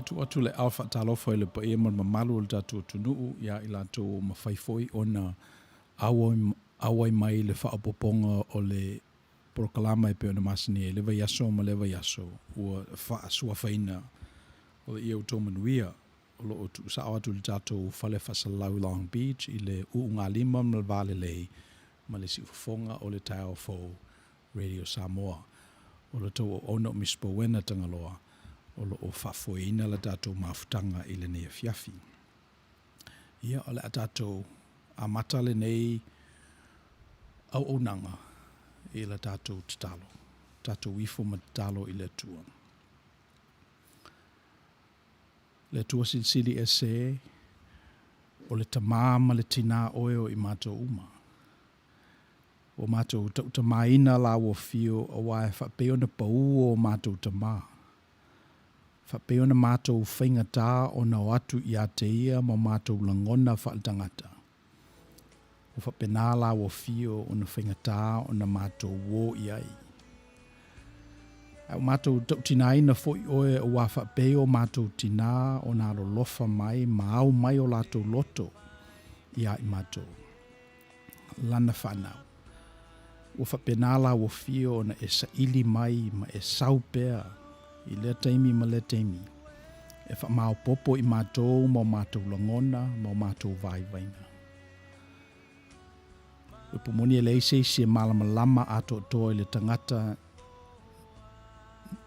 tu atu le alfa talofa le pa e mamalu le tatu tunu ya ila to mafaifoi ona awai mai le whaapoponga o le proklama e pe ona masini e lewa yaso ma lewa yaso ua whaasua whaina o le Outou Manuia o lo tu sa atu le tatu whale whasalau Long Beach i le uunga lima ma le vale lei ma le si ufonga o le tau fo Radio Samoa o le tau ona Misipouena Tagaloa o lo o whafoina la tātou mafutanga i le nei fiafi. Ia o le a tātou a mata le nei au onanga i la tātou tatalo. Tātou wifo ma tatalo i le tua. Le tua sili e se o le tamama le tina oeo i mātou uma. O mātou tamaina la wo fio o wae whapeo na pau o mātou tamaa. Whapeo na mātou whaingata o na watu i a te ia ma mātou langona whaatangata. O whapena la wo fio o na whaingata o na mātou wō i ai. Au mātou tinaina foi oe o wa whapeo mātou tina o na lofa mai ma au mai o lātou loto i ai mātou. Lana whanau. O whapena la wo fio o na e saili mai ma e saupea i le taimi ma le taimi. E wha mao popo i mātou ma mātou langona ma mātou vai vainga. E pomoni e leise se malama lama ato toa i le tangata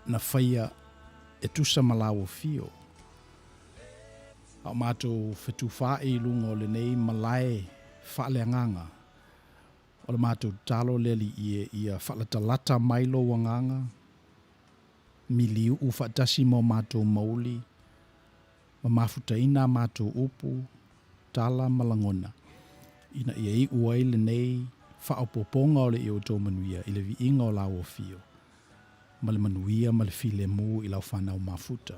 na whaia e tusa malawo fio. Au mātou whetu wha e lunga o le nei malae wha le anganga. O le mātou talo leli ia whalatalata mailo wanganga. Miliu u whaatasi mo mātou mauli, ma mafuta ina mātou upu, tala malangona. Ina ia i uai le nei, whaapoponga o le Outou Manuia, i le vi inga o lau o fio. Ma le manuia, ma le file mu i lau whanau mafuta.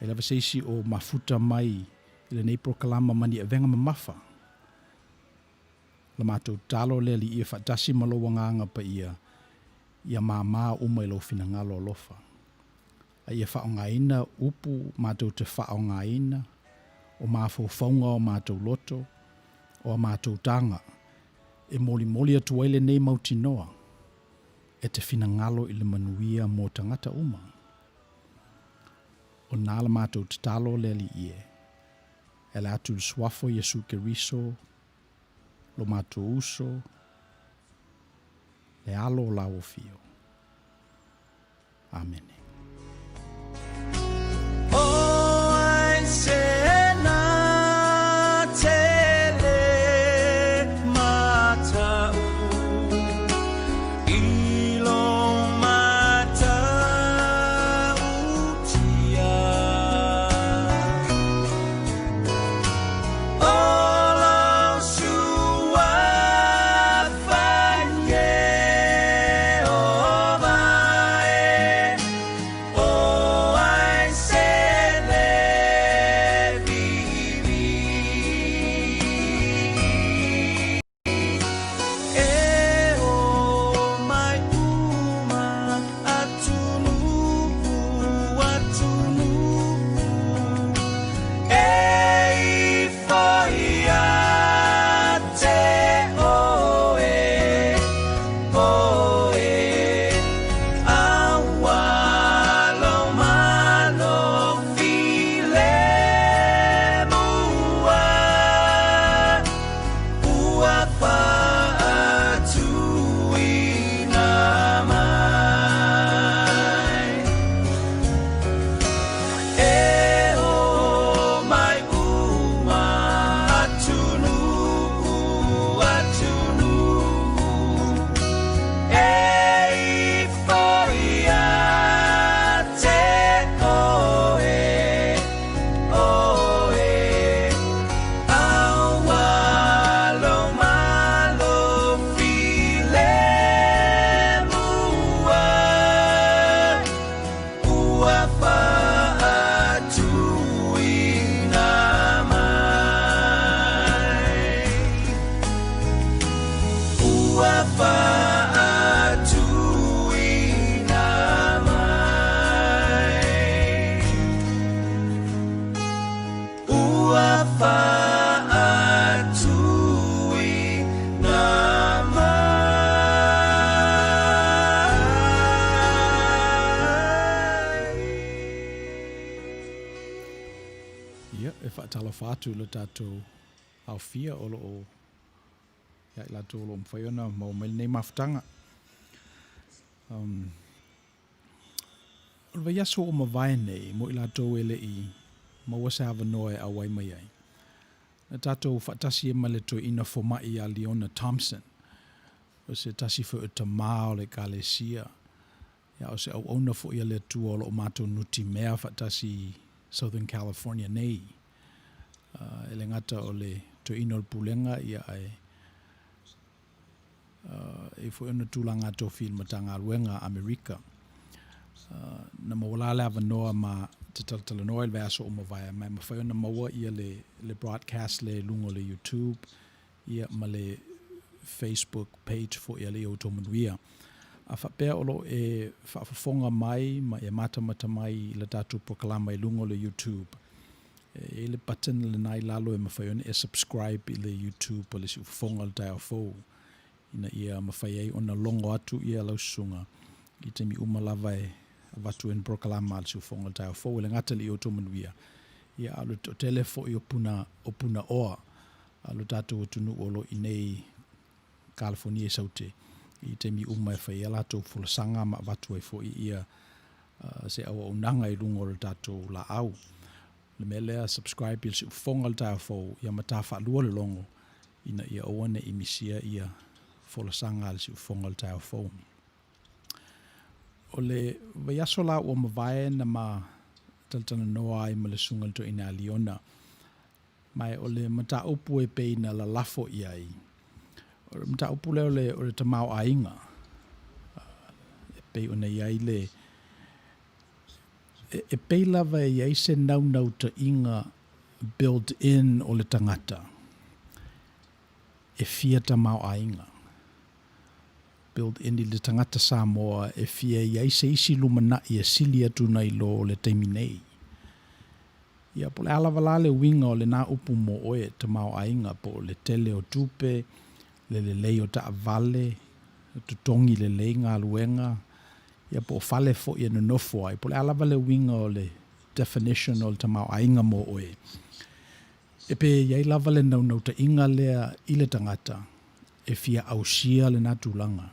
E lava seisi o mafuta mai, i le nei prokalama mani e venga mamafa. La mātou talo le li ia whaatasi malo wanganga pa ia mama uma i lo fina ngalo lofa. A ia whaongaina upu mātou te whaongaina, o māwhau whaunga o mātou loto, o mātou tanga, e moli atuaile nei mautinoa, e te fina ngalo i le manuia mō tangata uma. O nāla mātou te talo le li ie, e le atu swafo Yesu Keriso, lo mātou uso, le alo la o fio. Amen. Tala fatu le tatou au fia o lo o ya la to lo mfaiona mo mel nei maftanga o va yaso o mavai nei mo ila to ele I mo wasa vanoe a wai mai ai na tatou fatasi e male to ina foma I a Leona Thompson o se tasi fo o tamao le kalesia ya o se au ona fo ia le tu o lo mato nuti mea fatasi Southern California nei ele ngata o le to ino pulenga ia ai e fo ona tulanga to film matanga luenga Amerika na mawala la vanoa ma te noel vaso o mavai mai ma fa ona maua ia le broadcast le lungo le YouTube ia ma le Facebook page fo ia le Outou Manuia a fa pe olo e fa fonga mai ma e mata mai le tatu proklama I lungo le YouTube e le button le nai lalo e mawhaione e subscribe I le YouTube o le si ufonga le tai au ina ia mawhaiei ona longo atu ia lau sunga I te mi umalava e watu en proklama le si ufonga le tai au le ngata le Outou Manuia ia alu o telefo I opuna oa alu tatu o tunu olo I nei California saute I te mi uma e whai alato fulasanga ma watu e fo I ia se awa unanga I lungo le tatu la au le melea subscribe il si ufonga le tai au ia matafa lua le longo ina ia oane I misia ia fulasanga le si ufonga le tai au o le vaiaso la ua mavae na ma taltana noa ai ma le sunga le to ina Leona mai o le mata upu e pe ina la lafo I ai o le mata upu leo o le tamau ainga e pe ona I ai le e pe lava I ai se nau ta inga built in o le tangata e fia tamau ainga build in I le tangata Samoa e fia I ai se isi lumana I e sili atu nei lo le teimi nei. Ia po le alavala le winga o le na upu mo oe tamau ainga po le tele o tupe, le lei o ta avale, tutongi le lei ngā luenga, ia po fale fo I no nofo ai. Po le alavala le winga o le definition o le tamau ainga mo oe. E pe iai lava le nau ta inga lea I le tangata e fia ausia le natulanga.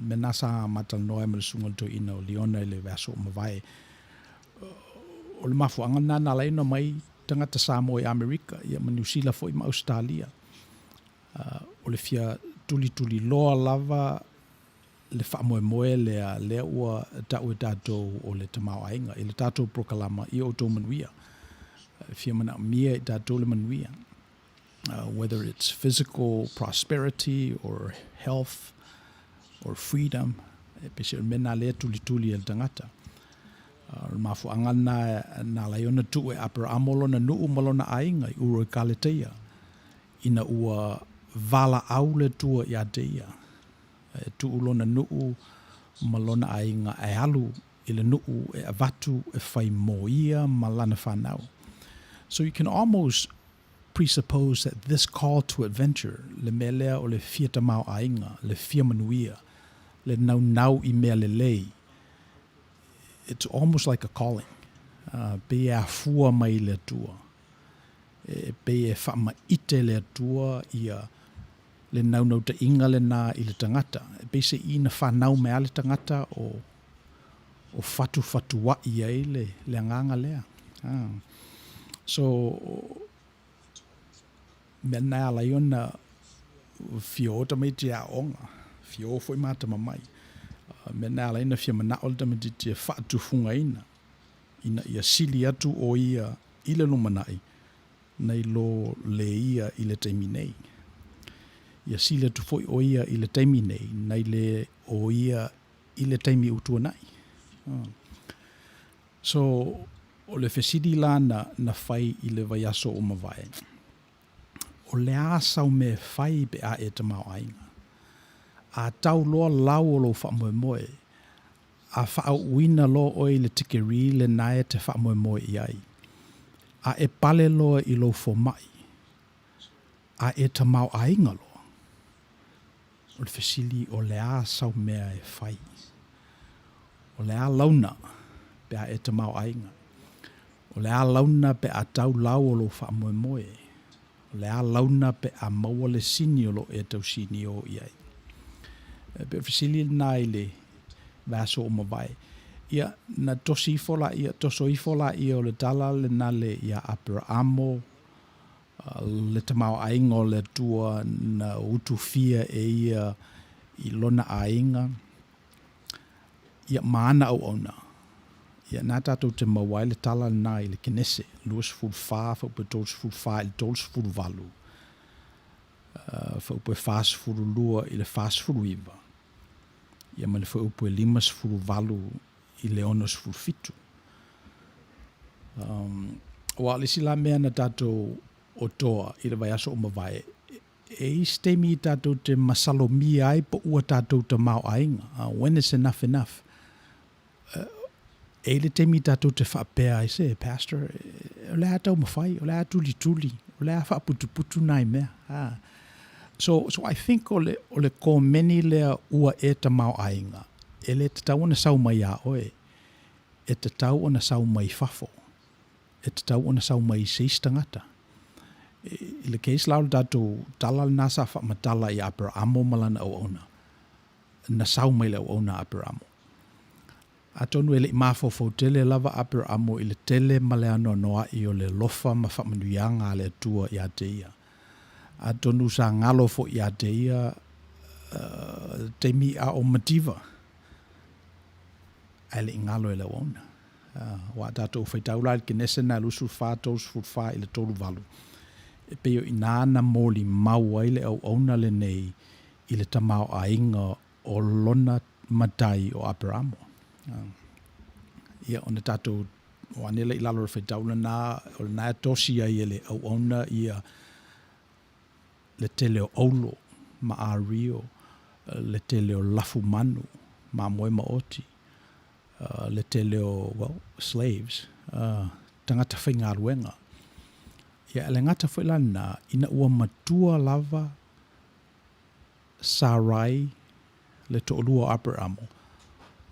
Me nasa matal noe me le sungal to ina o Leona le vaso mawai. O le mafu angana na laino mai tangata Samoa I Amerika, ia ma New Zealand fo I ma Australia. O le fia tuli loa lava le whaamoe lea ua tau e tātou o le tamau ainga, I le tātou prokalama I Outou Manuia. Fia mana mia I tātou le manuia. Whether it's physical prosperity or health or freedom, e pese o mena lea tuli el tangata. Mafu angana na laiona tu e apera amolo na nuu malona ainga I uro I kaleteia. Ina ua vala au le tua I ateia. Tu ulona nuu malona ainga e alu I le nuu e avatu e whai moia malana whanau. So you can almost presuppose that this call to adventure, le melea o le fia tamau ainga, le fia manuia, le nau I mea le lei, it's almost like a calling. Pe a fua mai le tua. Pe e whama ite le tua ia le nau ta inga le na I le tangata. Pe se ina whanau mea le tangata o fatu wa I ai le anganga lea. So, mena ala iona fio tamai te a onga. Fio foi mata mamai. Mena ala ina fia mana o tamai te whatu funga ina. Ina ia sili atu o ia I le lumanai. Nei lo le ia I le taimi nei. Ia sili atu foi o ia I le taimi nei. Nei le o ia I le taimi utua nai. So, o le fesidi la na fai I le vaiaso o mawai. O le asau me fai pe a e tamau ainga. A tau loa lau o lo whaamoe a whaau uina lo oi le tikeri le nae te whaamoe I ai. a e pale loa I lo fomai, a e tamau ainga loa. O le fesili o le a sau mea e fai. O le a launa pe a e tamau ainga. O le a launa pe a tau lau o lo wha moe moe. O le a launa pe a maua le sini o lo e tau sini o iai. Pe fesili na ile vaso o mawai. Ia na tosi ifola ia toso ifola ia o le tala le nale ia Abramo le tamau ainga o le tua na utu fia e ia I lona ainga ia maana au ona. Ia nā tātou te mawai le tala nā I le kenese, luas fulu whā, whaupe tōs fulu whā I le tōs fulu walu. Whaupe whās fulu lua I le whās fulu iwa. Ia ma le whaupe limas fulu walu I le onos fulu fitu. Wa le sila mea na tātou o toa I le vai aso o mawai. E istemi tātou te masalomi ai po ua tātou te mau ainga. When is enough enough? E le temi tātou te whapea I se, Pastor, o le atau mawhai, o le atuli tuli, o le a whaputu putu nai mea. So I think o le ko meni lea ua e ta mau ainga. E le te tau ona sau mai a oe. E te tau ona sau mai fafo. E te tau ona sau mai seistangata. I le keis lau tātou talal nasa whamatala I Abramo malana au ona. Na sau mai le au ona Abramo. A tonu ele I mafofo tele lava Abramo I le tele male ano noa I o le lofa ma whamanuianga le tua I a te ia. A tonu sa ngalo fo I a te ia te mi a o mativa. A le ngalo ele ona. Wa tātou whaitaula I kinese na lusu whātou sfutwha I le tolu valu. E peo I nāna mōli mau ai le au ona le nei I le tamau ainga o lona matai o Abramo. Ia ona tātou o anele I lalo whaitaula nā o le nā tosi ai ele au ona ia le tele o aulo ma a rio, le tele o lafu manu ma moe ma oti, le tele o, slaves, tangata whainga ruenga. Ia ele ngata whailana ina ua matua lava Sarai le to'olua Abramo.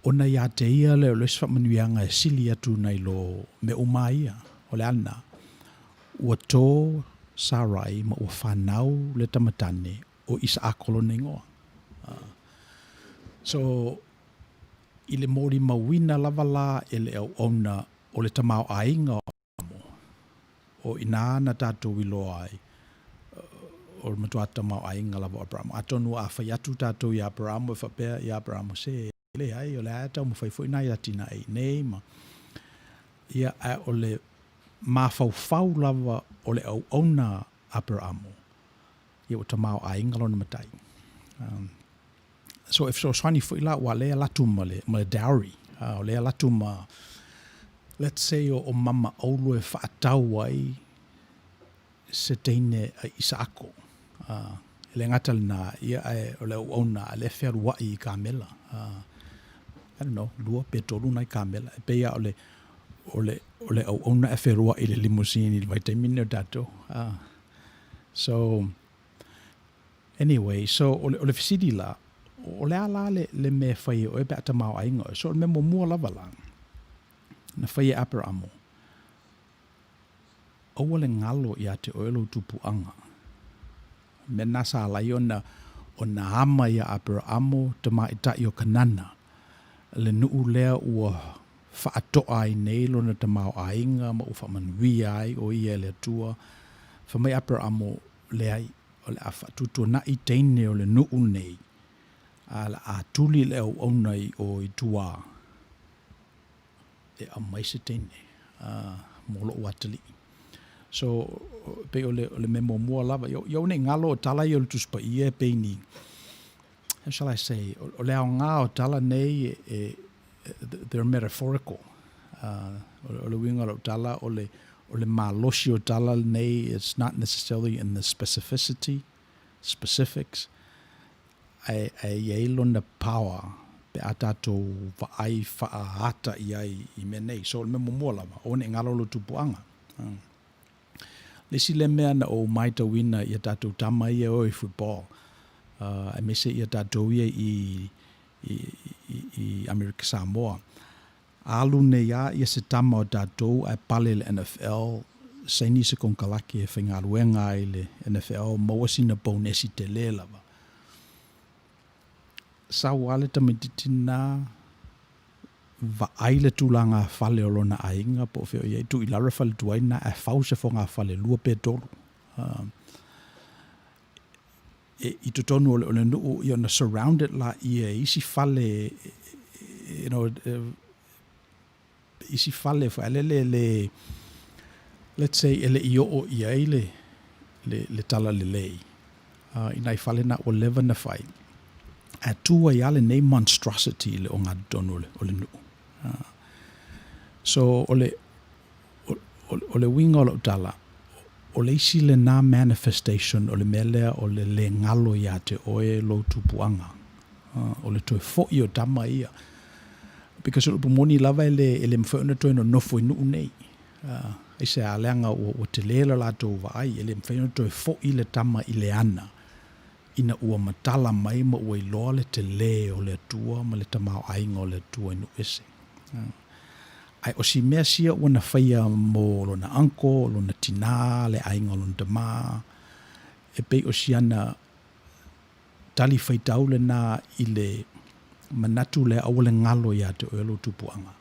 Ona ia te ia le o lesfa manuianga e sili atu nei lo me umaia o le ana. Ua tō Sarai ma ua whanau le tamatane o isa akolo nengoa. So, I le mori mawina lava la ele au ona o le tamau ainga o ina na tātou iloa ai o le matua tamau ainga lava Abramo. Atonu a whai atu tātou I Abramo e whapea I Abramo se le ai o le atau mo whai fwoi nai atina ai nei ma. Ia o le mawhau lava o le au ona Abramo. Ia o tamau ainga lona matai. So if so swani fwoi la wa lea latu ma le dowry. O lea latu ma let's say o mama aulu e whaatau ai se teine a Isaako. Le ngatal na ia o le ona le whea wai I Kamela. I don't know, lua petolu nai Kamela. E peia o le au ona e wherua I le limousine I le vaitamine o tato. So, anyway, so o le fisidi la, o le ala le me whai o e beata mau ainga. So, le me mo mua lava lang. Na whai Abramo. Oua le ngalo I a te oelo tupuanga. Me nasa alai o na ama I a Abramo te maita I o kanana. Le nuu lea ua whaatoa I nei lona te mau ainga ma ufa manuia ai o ia le tua. Whamai Abramo lea o le afa tutua na I teine o le nuu nei. A la a tuli le au onai o I tua. E a maise teine. Molo uatali. So, pe o le memo mua lava. Yo ne ngalo o tala I o le tuspa I pe ni. How shall I say? O le au ngā o tala nei they're metaphorical. O le winga o tala o le maloshi o tala nei, it's not necessarily in the specifics. Ai lona power pe atato vaai whaahata I ai I me nei. So le memo mua lava. O ne ngalo lo tupuanga. Le si le mea na o maita wina ia tātou tama ia o i football. A mese ia tātou ia i Amerika Samoa. Alu ne ia se tama o tātou ai pale le NFL, saini se konkalaki e whaingaruenga i le NFL, mawasina bonesi te le lava. Sa wale tamititina va aile tūlanga whale o lona ainga po whio ia tu i lara whale tuaina e whause whonga whale lua pe tolu. I tutonu ole nuu i ona surrounded la ia isi whale, isi whale whale le let's say ele i o ia le tala le lei. Inai whale na o leva na whai. A tua ia le nei monstrosity le o ngā tonu ole nuu. So ole winga o lo tala, ole isi le nā manifestation ole melea ole le ngalo ia te oe lo tupuanga. Ole toi fo i o tama ia. Because ole pumoni lava ele mwhauna toi no nofo inu nei. Ise a leanga o te lela lato vai, ele mwhauna toi fo i le tama i le ana. Ina ua matala mai ma ua iloa le te le o le atua ma le tamao ainga o le atua inu ese. Ai o si mea sia ua na whaia mo lo na anko, lo na tina, le ainga o lo na tama. E pei o si ana tali whaitau le na i le manatu le awale ngalo ia te oelo tupuanga.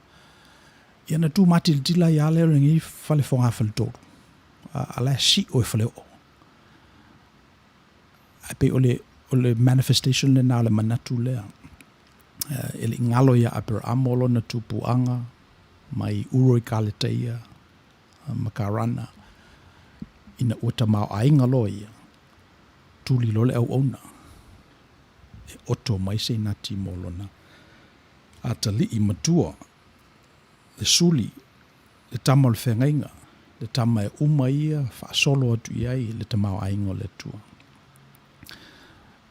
Ia na tu mati le tila ia leo le ngi whale whonga whale tōru. Ala si o e whale o. Ape ole manifestation le na le manatu lea. Ele ngalo ia apera amolo na tupuanga, mai uro i kaleteia, makarana, ina uta mao ainga lo ia, tuli lole au ona. E oto mai se nati molona. Ata li i matua, le suli, le tama le whengainga, le tama e uma ia, wha solo atu iai, le tamao ainga le tua.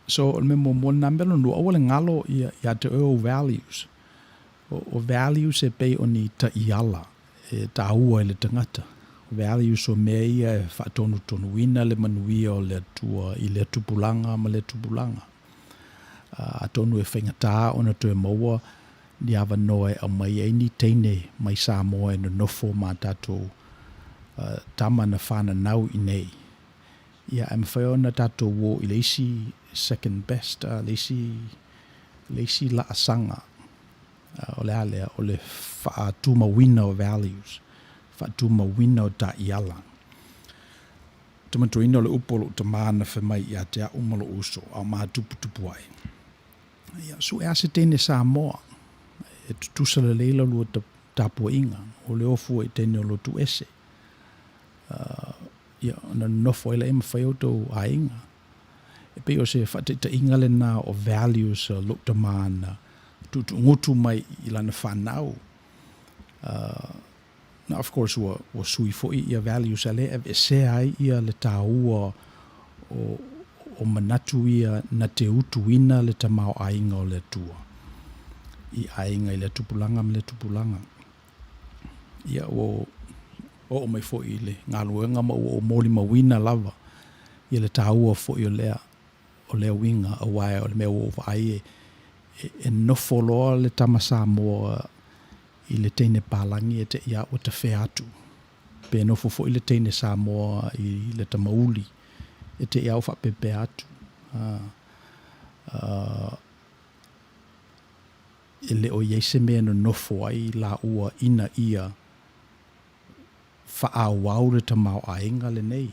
So, me mo nambelo nu awale ngalo ia te o values. O values e pei o ni ta iala, e ta ua e le tangata. Values o mea ia e whaatonu tonu wina le manuia o le atua i le tupulanga ma le tupulanga. A tonu e whaingataa o na tue maua ni awa noe a mai e ni teine mai Samoa e no nofo ma tatou tama na whana nau i nei. Ia e mwhai na tatou wo i leisi second best, leisi la asanga. O le alea, o le whaatuma wina o values, whaatuma wina o ta iala. Tamatuina o le upolo ta maana whamai ia te a umalo uso, au maa tupu ai. Ia, so e ase tene Samoa, e tutusa le leila lua tapua inga, o le ofu e tene o lo tu ese. Ia, na nofo ele ema whai o tau a inga. E pe o se whaatita inga le na o values lo ta maana, tu ngutu mai i lana whanau. Now, of course, wa sui fo ia values ale e se ai ia le tāua o manatu ia na te utu ina le tamao ainga o le tua. I ainga i le tupulanga me le tupulanga. Ia o mai fo i le ngaluenga ma o moli mawina lava. Ia le tāua fo i o lea winga a wae o le mea o vai e nofo loa le tama Samoa i le teine pālangi e te ia o te whea atu. Pe nofo fo i le teine Samoa i le tamauli e te ia o whapepe atu. E le o yeise mea no nofo ai la ua ina ia whaawau le tamau ainga le nei.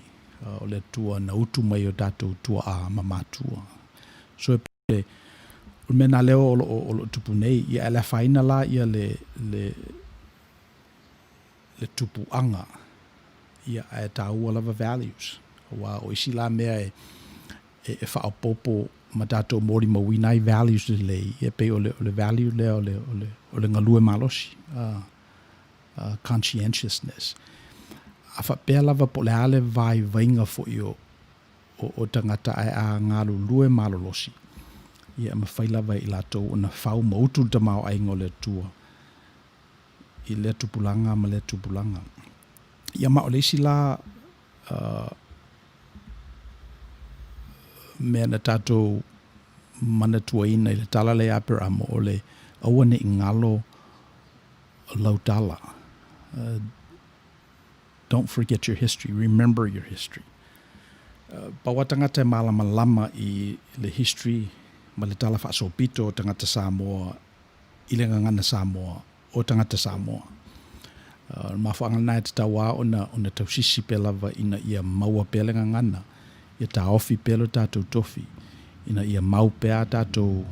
O le tua na utu mai o tātou tua a mamatua. So e mena leo o lo tupu nei, ia ele whaina la ia le tupu anga, ia e tāua lava values. O isi la mea e whaapopo ma tātou mori mawinai values le ia pe o le value le o le ngalue malosi, conscientiousness. A whapea lava po le ale vai vainga fo i o tangata ai a ngalu lue malolosi. Ia ma whailava i latou o na whau mautu ta mau aingo le tua. I le tupulanga ma le tupulanga. Ia ma o le isi la mea na tātou mana tuaina i le tala le Aperamo o le awane i ngalo lautala. Don't forget your history. Remember your history. Paua tangata malama lama i le history ma le tala whaasopito o tangata Samoa i le ngangana Samoa o tangata Samoa. Mawhaangana e te tawa ona tausisi pe lava ina ia maua pe le ngangana. Ia ta ofi pelo tātou tofi. Ina ia mau pea tātou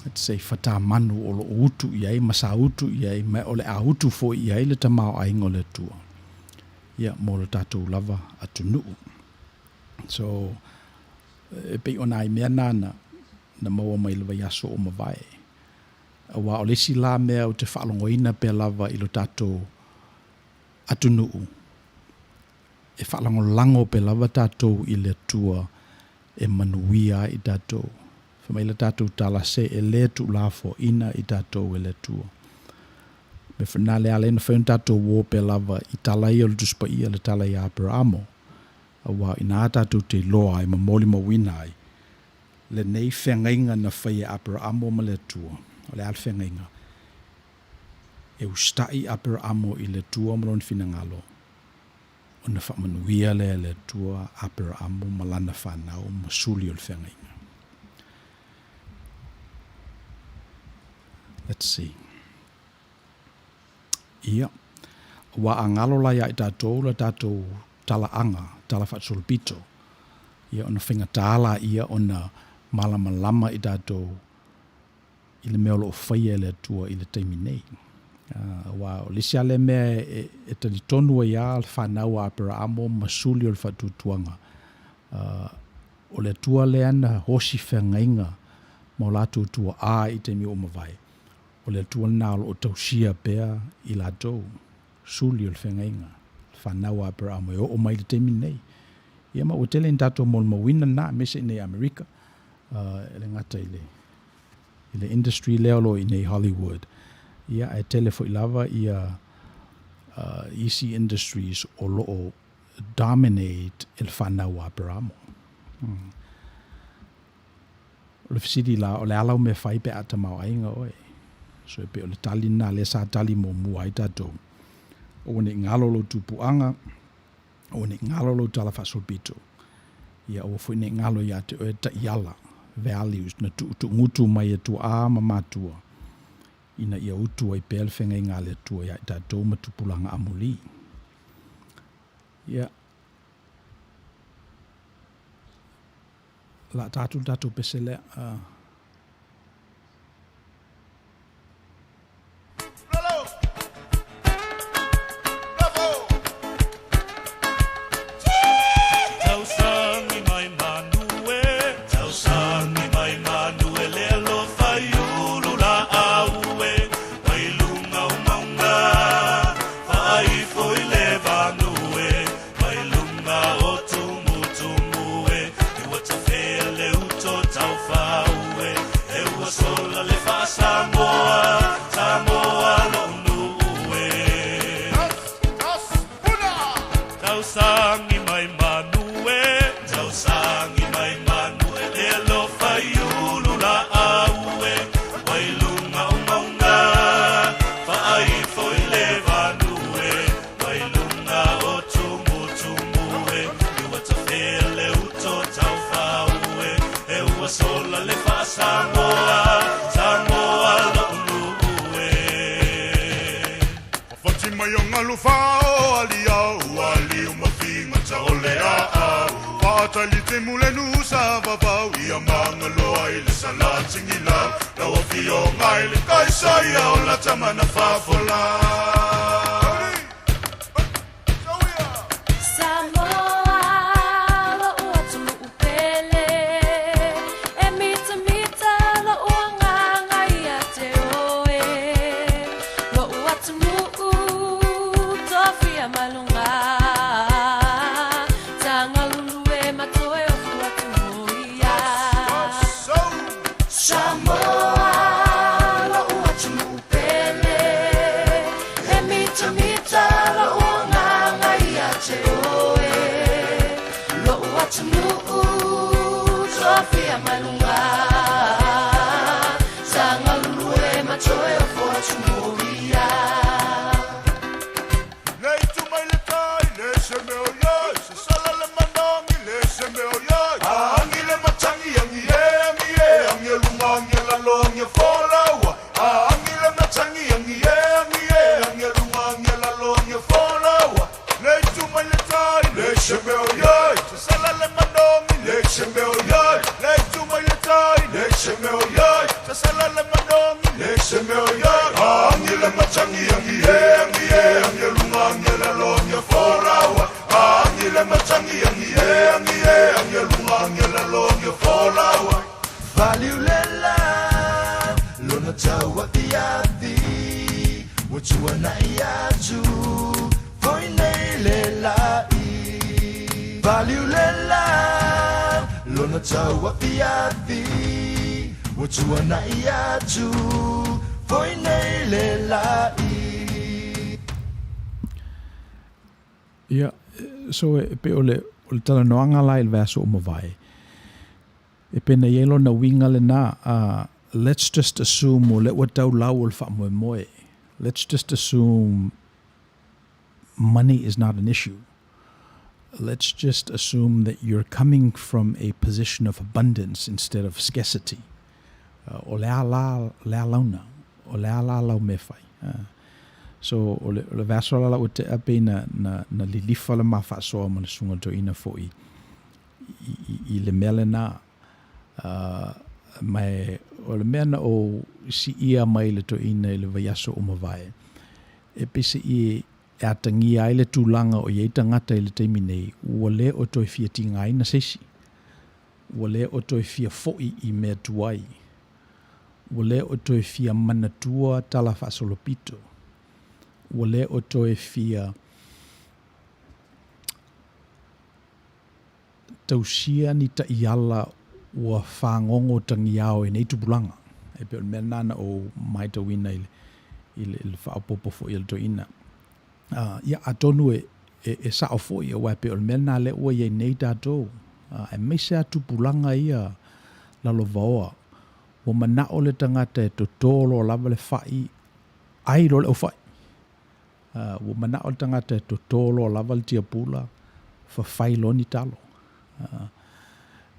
let's say whata manu o lo utu iai, masa utu iai, mai o le a utu fo iai le tamao aingo le tua. Ia mo le tātou lava atu nuu. So, e pei ona ai mea nana na maua mai lewa yaso o mawai. Awa o lesi la mea o te whaalongoina pe lava i lo tātou atu nuu. E whaalango lango pe lava tātou i le tua e manuia i tātou. Whamai le tātou tala se e le tu lafo ina i tātou e le tua. Me whanale ale na whaun tātou wō pe lava i tala i o le tuspa ia le tala i Aperamo. Awa ina tātou te loa i mamoli mawina ai. Le nei whengainga na whai e Aperamo ma le tua. O le al whengainga. E ustai Aperamo i le tua malon finangalo. O na whamanuia le tua Aperamo malana whanau masuli o le whengainga. Let's see. Ia. Wa angalo la ia i tātou la tātou tala anga, tala whatsolpito. Ia ona whinga tāla ia ona malama lama i tātou i le mea lo whaia le tua i le teimi nei. Wa o lisi ale mea e tali tonua ia al whanau Aperamo masuli o le whatutuanga. O le tua le ana hosi whengainga mo lātou tua a i te mi o mawai. O le tua nālo o tausia pea i lātou suli o le whengainga. Whanau Aperamo o mai le teimi nei. Ia ma o tele in tātou mo le mawina nā mese nei Amerika. Ele ngata i le industry leo lo i nei Hollywood. Ia e tele fo i lava ia EC Industries o loo dominate il whanau Aperamo. O le fisidi la o le alau me whai pe ata mau ainga oe. So e pe o le tali nā le sa tali mo mua i tātou. O ne ngalo lo tupuanga, o ne ngalo lo tala whasolpito. Ia o fo ne ngalo ia te oe ta iala, values, na tu ngutu mai e tu a mamatua. Ina ia utu ai pel whenga i ngā le tua ia i tātou matupulanga amuli. Ia. La tātou pesele. malunga Sanga lue machoe fortu moria Lei tu mai le tai, le se meo yoi Se sala le manongi, le se meo yoi Angi le matangi, angi e lunga, angi la longi folawa Angi le matangi, angi e lunga, angi la longi folawa Lei tu mai le tai, le se meo yoi Se sala le manongi, le se meo yoi Lei tu mai le tai, le se meo yoi Se sala le manongi, le se meo yoi Angi le matangi, angi e lunga, angi la longi folawa Angi le matangi, angi e lunga, angi la longi folawa Value lela Lona tawa tiati Wachua na iatu Foine lela Value lela Lona tawa tiati Wachua na iatu Foine lela Ja, so pe ole tala noanga la il verso o vai. E pena yelo na winga le na let's just assume o le watau lau o fa moe. Let's just assume money is not an issue. Let's just assume that you're coming from a position of abundance instead of scarcity. O lea launa, o lea lau me fai. So o le verso la o te ape na lilifa le mafa soa ma le sunga to ina fo I le mele na mai o le mea na o si ia mai le to ina I le vaiaso o mawai. E pese I atangi ai le tūlanga o iei tangata I le teimi nei ua le o toi fia tingai na sesi. Ua le o toi fia foi I mea tuai. Ua le o toi fia manatua tala fasolopito. Ua le o toi fia tausia ni ta iala ua whangongo tangiao e nei tupulanga. E pe o mea nana o maita wina I le whaopopo fo I le to ina. Ia atonu e sao fo I a pe o mea nana le ua iei nei tātou. E meise a tupulanga ia lalo vaoa. Ua manao le tangata e to tolo lava le whai ai lo le o whai. Ua manao le tangata e to tolo lava le tia pula whawhai lo ni talo.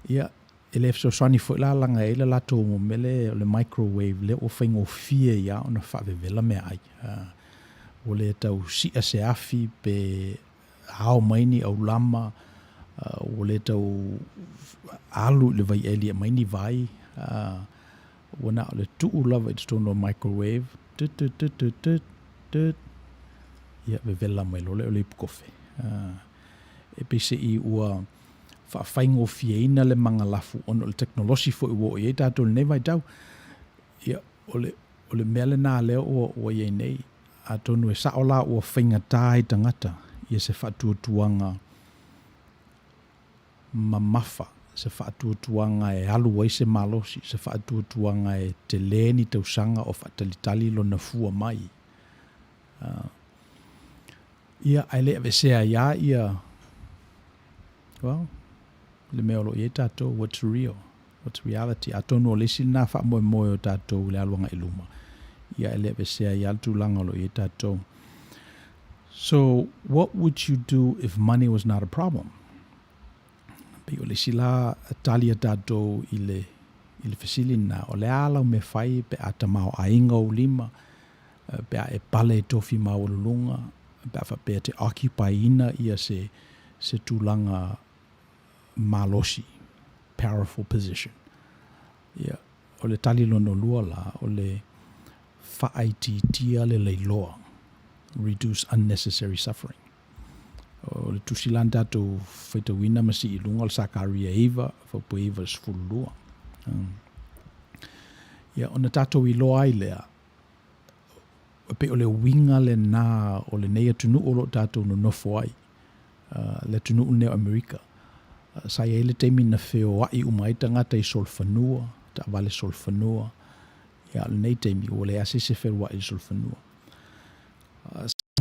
Ia e le so swani fo la langa e le lato mo mele o le microwave le o whaingo fia ia ona whawewela mea ai. O le tau sia se afi pe hao maini au lama o le tau alu le vai eli e maini vai wana o le tuu lava I tono microwave ia vevela mai lo le o le ipukofe. E pese I ua whaingo fieina le mga lafu ono le teknolosi fo I wo I tātou le nei vai tau. Ia o le mea le nā leo o iei nei a tonu e saola ua whainga tāi tangata ia se whatuatuanga mamafa, se whatuatuanga e alu wai se malosi, se whatuatuanga e te leni tausanga o whatalitali lo na fua mai. Ia aile ave sea ia well, le meolo I tātou, what's real? What's reality? A tonu o lesi nā wha moe o tātou le aluanga I luma. Ia ele ave sea ia tūlanga lo I tātou. So, what would you do if money was not a problem? Pe o lesi la talia tātou I le fasilina o le ala me whai pe a tamao a inga o lima, pe a e pale e tofi mau lulunga, pe a pe te occupy ina ia se tūlanga malosi, powerful position. Ia, o le tali lono lua la, o le whaaititia le leiloa, reduce unnecessary suffering. O le tusilan tātou whaitawina masi I lunga le sakaria iwa, whaupu iwa sfulua. Ia, o na tātou I loa ai lea, pe o le winga le nā o le nei atunu o lo tātou no nofo ai, le tunu o neo Amerika. Sa ia le teimi na wheo ai umai tangata I solfanua, ta vale solfanua, ia le nei teimi o le asese whero ai solfanua.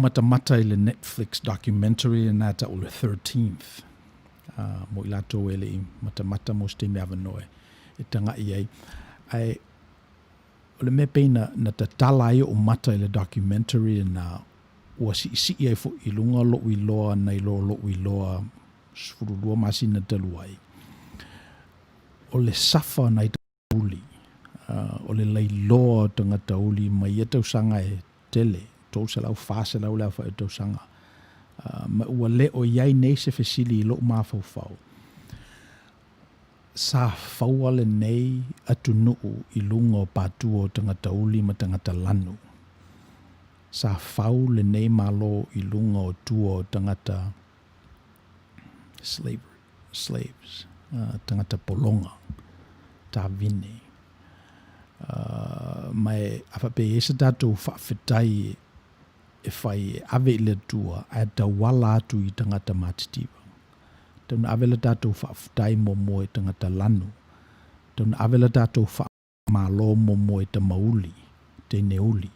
Mata I le Netflix documentary and nata o le 13th. Mo I lato ele I mata mo ste me avanoe. tanga i ai o le me peina na tatala ai o mata i le documentary na ua si ai fo i lunga lo i loa nei lo i loa sfurulua masina talu ai o le safa nei tauli o le leiloa tanga tauli mai e tausanga e tele tau se lau fase lau lea fa e tausanga ma ua le o iai nei se fesili i lo mafau sa faua le nei atu nuu i lunga o pātua o tangata uli ma tangata lanu. Sa fau le nei malo i lunga o tua o tangata slaves, tangata polonga, tā vine. Mai awhape e se tātou whawhetai e whai ave i le tua a ta wala atu i tangata mātitiva. Tauna avela tātou whawhetai mo e tangata lanu. Tauna avela tātou whamalo mo e ta mauli, te neuli.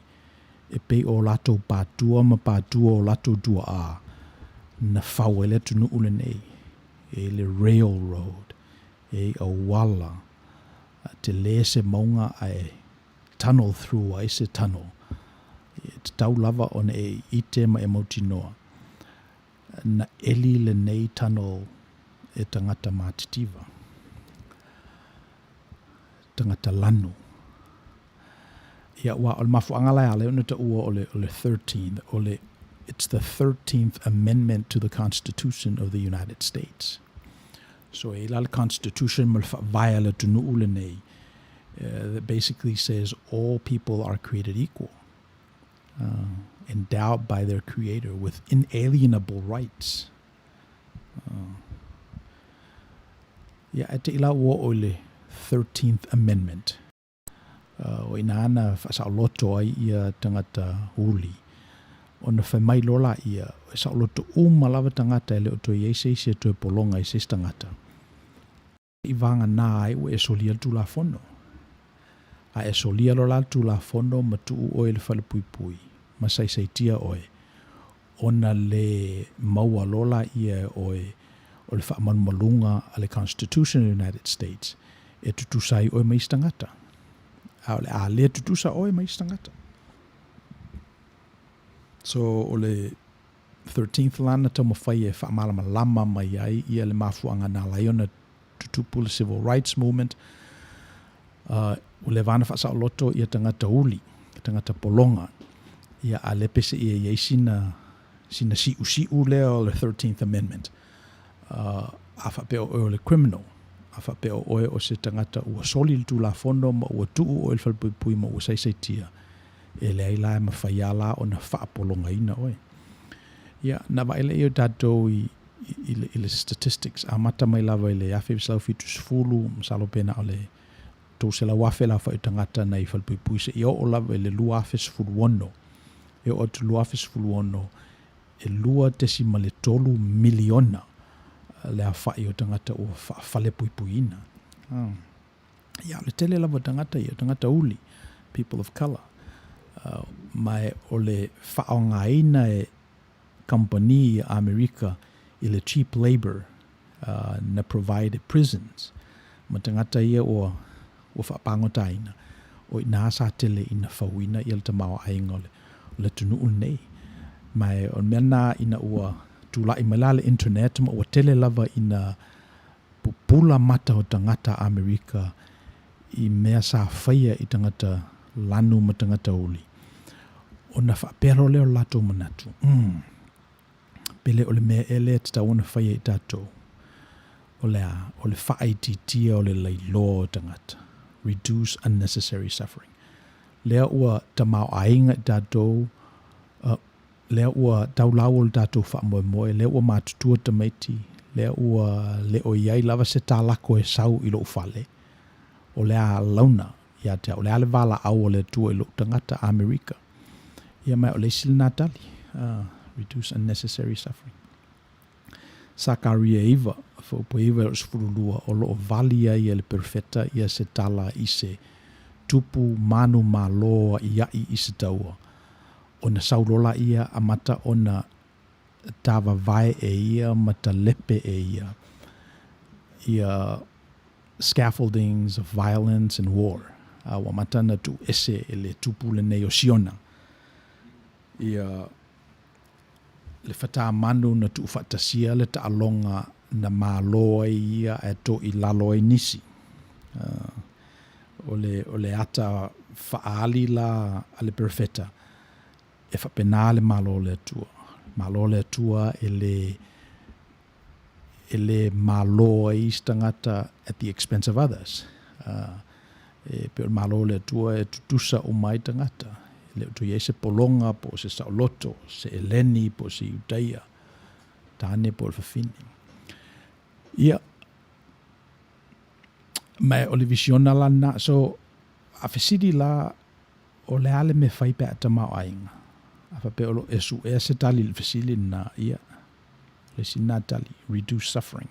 E pei o latou pātua ma pātua o latou tua a na whau ele tunu ule nei. E le railroad, e a wala, te le se maunga ai tunnel through ai se tunnel. E te tau lava o ne e ite ma e mautinoa. Na eli le nei tunnel e tangata mātitiva. Tangata lanu. Ia wa o le mafu angalai ale ona ta ua o le 13th, it's the 13th Amendment to the Constitution of the United States. So e la le Constitution ma le whaavaya le tunu ule nei that basically says all people are created equal, endowed by their Creator with inalienable rights. E te ila ua o le 13th Amendment. O ina ana whaasauloto ai ia tangata huli. O na whai mai lola ia, whaasauloto umalawa tangata e le o toi eise ise toi polonga i ses tangata. I vanga nā ai ua e solia tu la fono. A e solia lola tu la fono ma tuu oe le whale pui pui. Ma saisaitia oe. Ona le maua lola ia oe o le whaamanmalunga a le Constitution of the United States. E tutusai oe mais tangata. A le tutusa oe mais tangata. So o le 13th lana tau mawhai e whaamalama lama mai ai ia le mafuanga nā laiona tutupu le Civil Rights Movement. O le vana whaasa o loto ia tangata uli, tangata polonga. Ia a le pese ia sina si u lea o le 13th Amendment. A whapeo o le criminal. A whapeo oe o se tangata ua soli tu la fondo ma ua tuu o il whalpui ma ua saisaitia. E le ailai ma whaiala o na whaapolonga ina oe. Ia, na waile i o tātou i le statistics. A mata mai lava i le afe vislau fitu sfulu, msalo pena o le tau se la wafe la whai tangata na i whalpui se i o lava i le lua afe sfulu ono. E o tu lua afe sfulu ono e lua tesima le tolu miliona le a whai o tangata o whale pui ina. Ia, le tele lava tangata i o tangata uli, people of colour. Mai o le whaonga ina e company i Amerika i le cheap labor na provide prisons. Ma tangata ia o whapangota ina. O i nasa tele ina whauina i alta mawa ainga le tunu nei. Mai o mena ina ua tula i malale internet ma ua tele lava ina pupula mata o tangata Amerika i mea sa whaia i tangata lanu ma tangata uli. O na whapero leo lato manatu. Pele o le mea ele te tawana whaia i tato. O le whaititia o le leiloa o tangata. Reduce unnecessary suffering. Lea ua tamau ainga i tato. Lea ua taulau o tato whaamoemoe. Lea ua mātutua tamaiti. Lea ua leo iai lava se tālako e sau i lo ufale. O lea launa. Ia te o le ale vala au o le tua i lo tangata Amerika. Ia mai o le sili natali. Reduce unnecessary suffering. Sakaria iwa. Faupo iwa o sfurulua o lo valia ia le perfeta ia se tala i se tupu manu maloa ia i se taua. O na saulola ia amata o na tava vai e ia mata lepe e ia. Ia scaffoldings of violence and war. Wa matana tu ese ele tupu le nei o siona. Ia le fata manu na tu fatasia le taalonga na maloa ia e to I lalo I nisi. O le ata faali la ale perfeta e whapena le malo le atua. Malo le atua ele malo I stangata at the expense of others. Pe malo le atua e tutusa o mai tangata. Le tu ye se polonga po se saoloto, se eleni po se utaia. Tane po fafini. Ia mai o le visiona lana so a fesidi la o le ale me fai pe atama ainga. A fa pe o esu e se tali le fesili na ia le sinatali reduce suffering.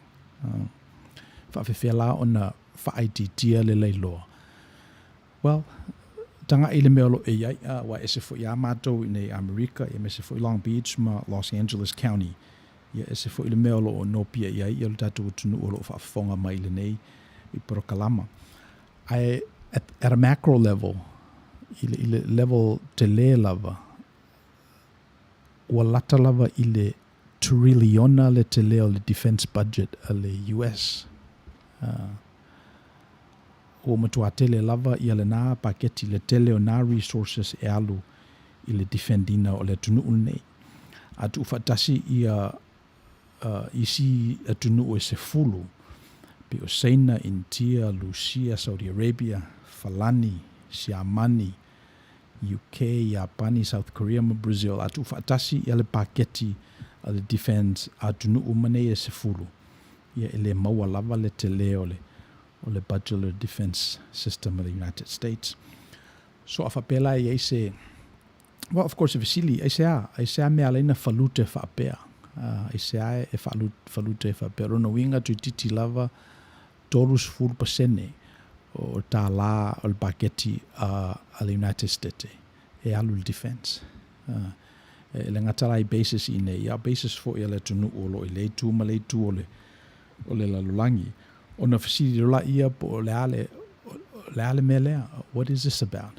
Fa fe la ona fa ititia le leiloa. Well, tanga ile me olo e ia wa ese fo ia mato nei America e me se fo Long Beach ma Los Angeles County. Ia ese fo ile me olo o nopia ia I le tatu tunu olo fa fonga mai le nei I Porokalama. At a macro level, ile level te le lava, ua lata lava ile triliona le te leo le defense budget a le US. Ua matua tele lava ia le nā paketi le tele o nā resources e alu I le defendina o le tunu nei. Atu ufatasi ia isi atunu o se fulu. Pe o Seina, India, Lucia, Saudi Arabia, Falani, Siamani, UK, Japani, South Korea, Brazil. Atu fatasi ia le paketi a le defense atunu umane e se fulu. Ia ele maua lava le te leo o le budget defense system of the United States. So afapela ia se, well, of course, if sili, ai sea me alena falute faapea. Ai sea e falute faapea. Rono winga tu titi lava, torus furu pasene o tā la o le paketi a le United States e alu le defense. Le ngatala I basis I nei, ia basis fo ia le tunu o lo I le tu ma le tu o le lalulangi. O na fasiri rola ia po o le ale me lea, what is this about?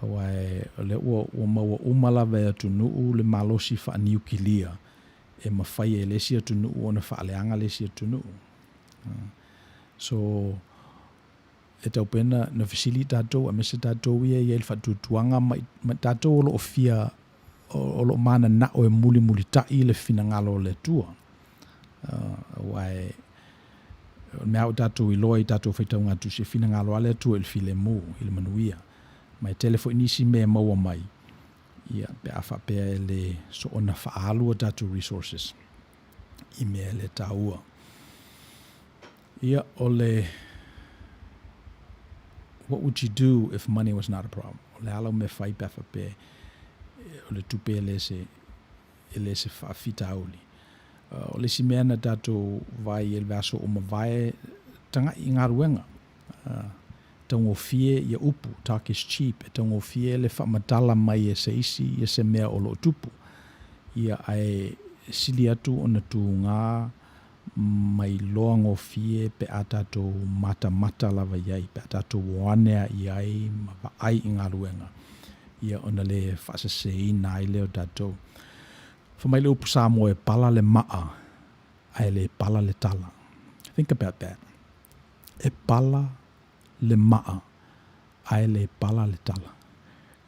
Wai le ua maua umalawa e tunu le malosi fa niukilia e mawhai e lesi tunu o na fa aleanga lesi tunu. So e tau pena na fasili tatou a mese tatou ia i le whatutuanga ma tatou o lo fia o lo mana na o e muli tai le fina ngalo le tua. Wai mea o tatou I loa I tatou whaitaunga tu se fina ngalo ale tua il file mu il manuia. Mai telefo inisi me maua mai. Ia pe afa pe le so ona faalu o tatou resources. I mea le taua. Ia ole, what would you do if money was not a problem? Ole alo me fai pe afa pe ole tupe ele se fita auli. Ole si mea na tatou vai el vaso o mawai tanga I ngā ruenga. Tango fie ia upu, talk is cheap. Tango fie le whamatala mai e se isi e se mea o lo tupu. Ia ai sili atu o na tu ngā mai loa ngo fie pe a tatou mata lava iai, pe a tatou wanea iai, ma vaai I ngā ruenga. Ia ona le whasasei nā I leo tatou. Whamai le upu Samoa e pala le maa, ai le pala le tala. Think about that. E pala le maa, ai le pala le tala.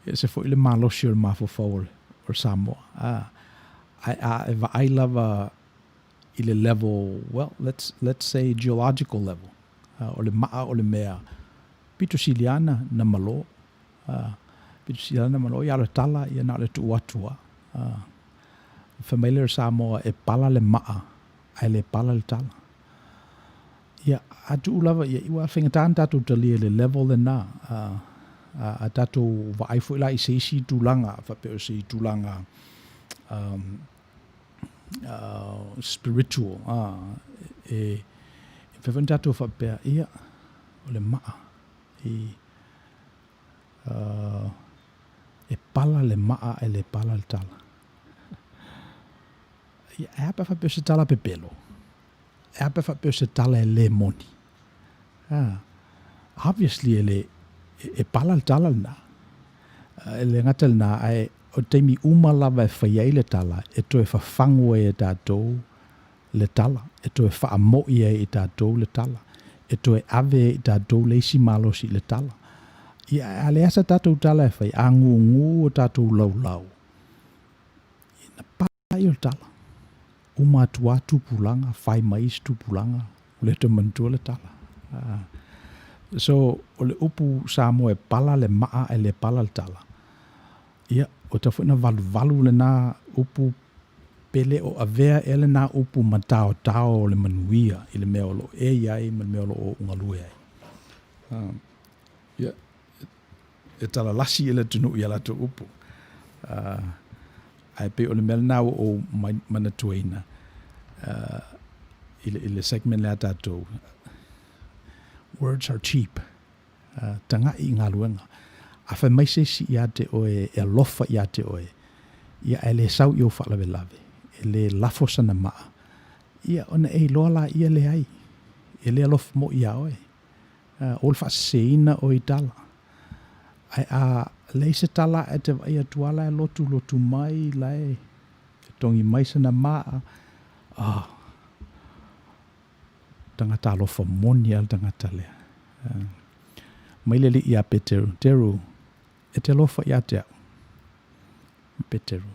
E se fo I le malosi o le mafofau o Samoa. Ai vaai lava I le level, well, let's say geological level. O le maa o le mea. Pito siliana na malo. Pito siliana na malo. Ia le tala, ia na le tuatua. Familiar Samoa e pala le maa, ai le pala le tala. Ia atu lava ia iwa whengataan tatou talia le level le na. A tatou vaai fo ila I se isi tūlanga, whapeo se tūlanga spiritual. E whewhen tatou whapea ia o le maa. E pala le maa e le pala le tala. Ia hapa whapeo se tala pepelo. ape whapeo se tala e le moni. Obviously e pala tala na. Le ngata na ai o teimi uma lava e whaiai le tala, e to e whawhango e tātou le tala, e to e whaamo e tātou le tala, e to e ave e tātou leisi malosi le tala. Ia ale asa tātou tala e whai, angu o tātou lau. Ina pai o tala. Uma atua tupulanga, whai mais tupulanga, le te mantua le tala. So, o le upu Samoa e pala le maa e le pala le tala. Ia, o ta whuna valu le nā upu pele o avea e le nā upu matao tao o le manuia i le mea o lo e iai ma le mea o lo o ungalue ai. Ia, e tala lasi e le tunu i ala tu upu. Ai pe o le mea nā o manatuaina. I le segment le atatou. Words are cheap. Tanga i ngā luenga. A whai maise si ia te oe, e alofa ia te oe. Ia e le sau i o whalawe lawe. E le lafo sana maa. Ia ona e loa la ia le ai. E le alofa mo ia oe. O le whaseina o i tala. Ai a le se tala e te vai atuala e lotu mai lai. E tongi mai sana maa. Tangata alofa moni al tangata lea. Maileli ia peteru. Teru. E te lofa ia te au. Peteru.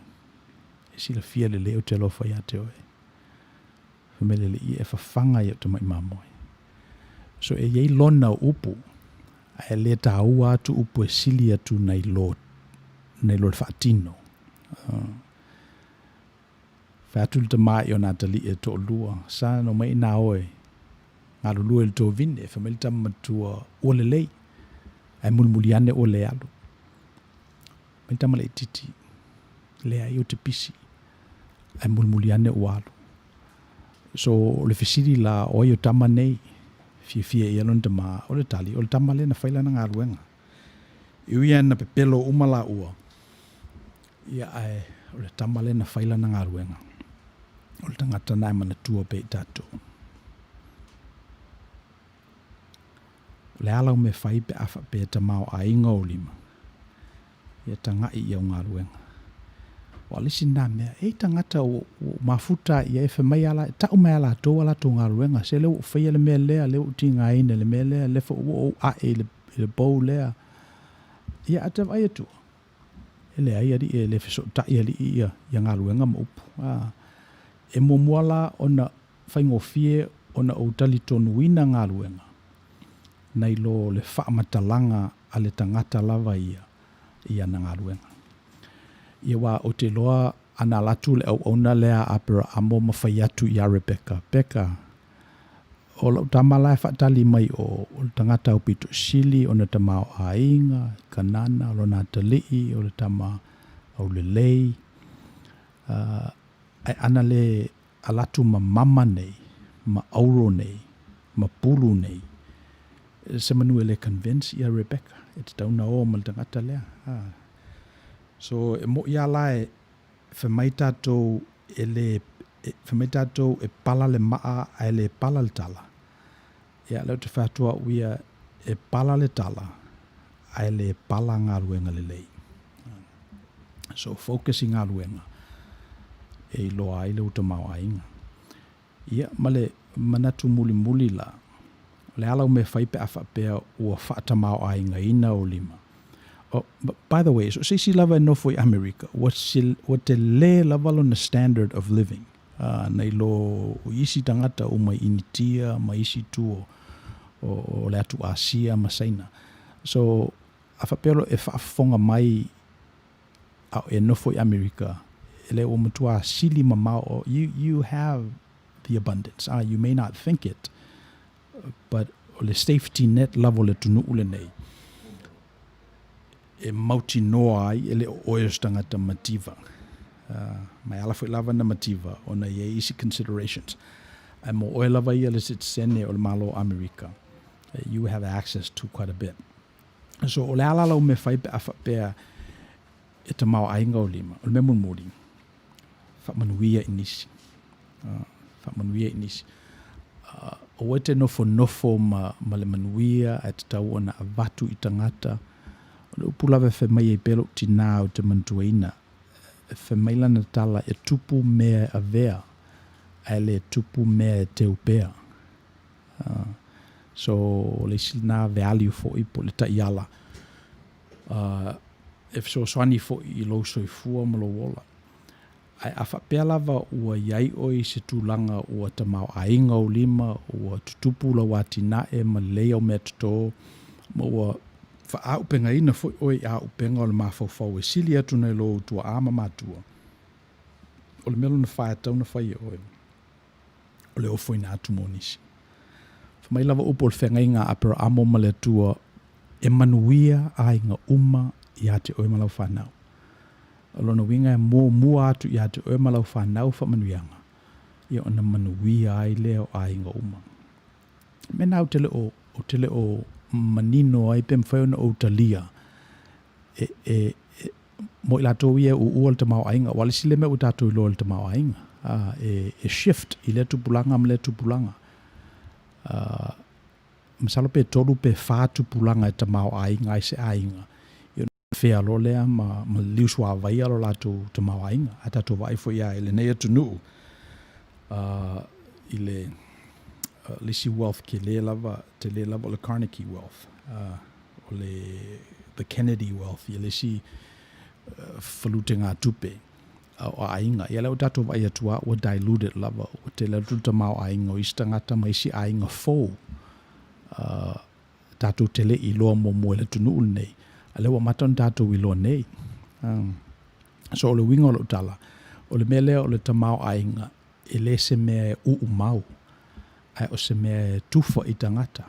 E sila fia le leo te lofa ia te oe. Fameleli ia e whawhanga ia te mai mamoe. So e iei lona upu. E le ta ua atu upu e sili atu nei lo le whaatino. Whaatu le ta mai o nā tali e to lua. Sa no mai nā oe. Ngā lulua le tō vine. Fameli ta matua o le lei. Ai mulmuliane o le alu. Mai tama le titi. Le ai o te pisi. Ai mulmuliane o alu. So le fisiri la oi o tama nei. Fia i alon tama o le tali. O le tama le na whaila na ngā ruenga. Iu ia na pepelo umala ua. Ia ai o le tama le na whaila na ngā ruenga. O le tangata nai mana tua pe i tātou. Le alau me whai pe awha pe ta mau a inga o lima. Ia tanga i au ngā ruenga. O alisi nā mea, e tangata o mafuta i e whamai ala, tau mai ala tō ala tō ngā ruenga. Se leo whai le mea lea, leo uti ngā ina le mea lea, lefa o a e le bou lea. Ia ata vai atua. E le ai ari e le fiso tai ali ia ngā ruenga ma upu. E momuala ona whaingofie ona o tali tonu ina ngā ruenga. Nei lo le whaamatalanga a le tangata lava ia na ngā ruenga. Ia wā o te loa ana latu le au ona lea apera amo mawhai atu ia Rebecca. Becca, o lau tamala e whaatali mai o tangata o pito sili, o na tamao a inga, kanana, o na talii, o le tama au le lei. Ai ana le alatu ma mama nei, ma auro nei, ma pulu nei. Se manue le convince ia Rebecca. E te tauna o ma le tangata lea. So e mo ia lai whamai tātou e pala le maa ai le pala le tala. Ia leo te whātua uia e pala le tala ai le pala ngā ruenga le lei. So focusing ngā ruenga e loa ai le utamau a inga. Ia ma le manatu muli la. Le alau me whaipe a whapea ua whaatamau a inga ina o lima. Oh, but by the way, so si lava no foi America. What te le lava lo na standard of living. Nei lo isi tangata o mai initia, mai isi tu o le atu Asia, masaina. So a whapelo e whaafonga mai e no foi America. Ele o matua sili mamao. You have the abundance. You may not think it, but le safety net level le tunu ule nei. E mauti noa ai ele oes tangata mativa. Mai ala foi lava na mativa ona ye easy considerations. Ai mo oe lava ia le sit sene o le malo America. You have access to quite a bit. So o le ala lau me whaipe a whapea e te mau ainga o lima. O le me whamanuia inisi. Whamanuia inisi. o te nofo ma le manuia e te tau ona a vatu I tangata. O le upulawe whemai e pelo tina o te mantuaina. Whemai lana tala e tupu mea a vea. E le tupu mea e te upea. So le sina value fo I po le ta iala. If so swani fo I lo soifua ma lo wola. Ai a whapea lava ua iai oi se tūlanga ua ta mau ainga o lima, ua tutupu la watina e ma leo mea tuto, ma ua wha upenga ina fo oi a upenga o le mawhawhau e sili atu nei lo tua ama matua. O le melo na whae tau na whai oi. O le ofo ina atu monisi. Whamai lava upo le whenga inga apera amo ma le tua e manuia a inga uma I ate oi malau whanau. Alona winga mua atu I ate oi malau whanau wha manuianga. Ia ona manuia ai leo a inga uma. Mena o tele o manino ai pe mwhaiona o talia. Mo I lato ia o ua le tamau ainga. Wale sile me o tato I loa le tamau ainga. Shift I le tupulanga ma le tupulanga. Masalo pe tolu pe wha tupulanga e tamau ainga ai se ainga. Fea lo lea ma liuswa vai alo lato te mawainga. Ata to vai fo ia ele nei atu nuu. Ile lisi wealth ke le lava, te le lava o le Carnegie wealth. O le the Kennedy wealth. Ia lisi falute ngā tupe o ainga. Ia leo tato vai atua o diluted lava. O te leo tuta mau ainga o istangata ma isi ainga fou. Tato tele I loa mo le tunu nei. Alewa maton tato I loa nei. So o le winga o le utala. O le mele o le tamau ainga. E le se mea uu mau. Ai o se mea tufa I tangata.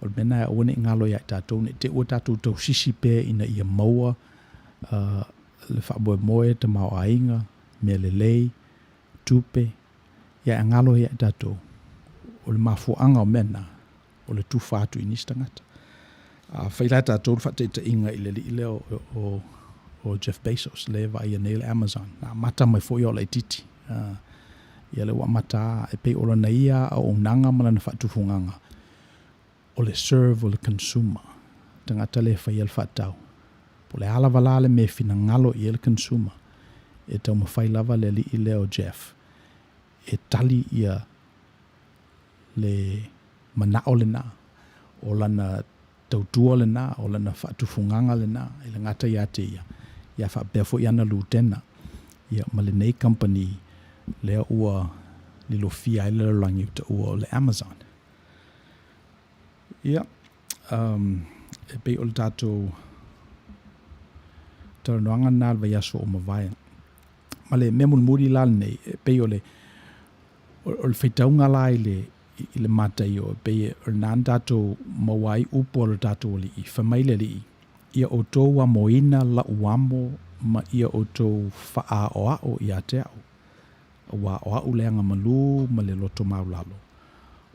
O le mena e one ngalo ia tato. Te ua tato tau sisi pe ina ia maua. Le whaboe moe tamau ainga. Mea le lei. Tupe. Ia ngalo ia tato. O le mafuanga o mena. O le tufa atu inis tangata. Whailata tōru whateita inga I le li o Jeff Bezos le vai nei le Amazon. Nā mata mai fo I o le titi. Ia le wa mata e pei ola na ia o nanga mana na whatufunganga. O le serve o le consumer. Tangata le whai al whatau. Po le ala wala le me fina ngalo I le consumer. E tau mawhai lava le li le o Jeff. E tali ia le manao le na. O lana tautua le na, o lana whaatufunganga le na, I le ngata ia te ia. Ia whaapea ana lutena. Ia ma le nei company lea ua lilo fia I le langi uta ua o le Amazon. Ia, e pei o le tātou taranoanga nā le vaiaso o mawai. Ma le memul muri lal nei, e pei o le whaitaunga la I le mata I o pe o nan tato mawai upo le tato li I whamai le li ia o tō wa moina la uamo ma ia o tō wha o ao I a te au wa o au leanga malu ma le loto maulalo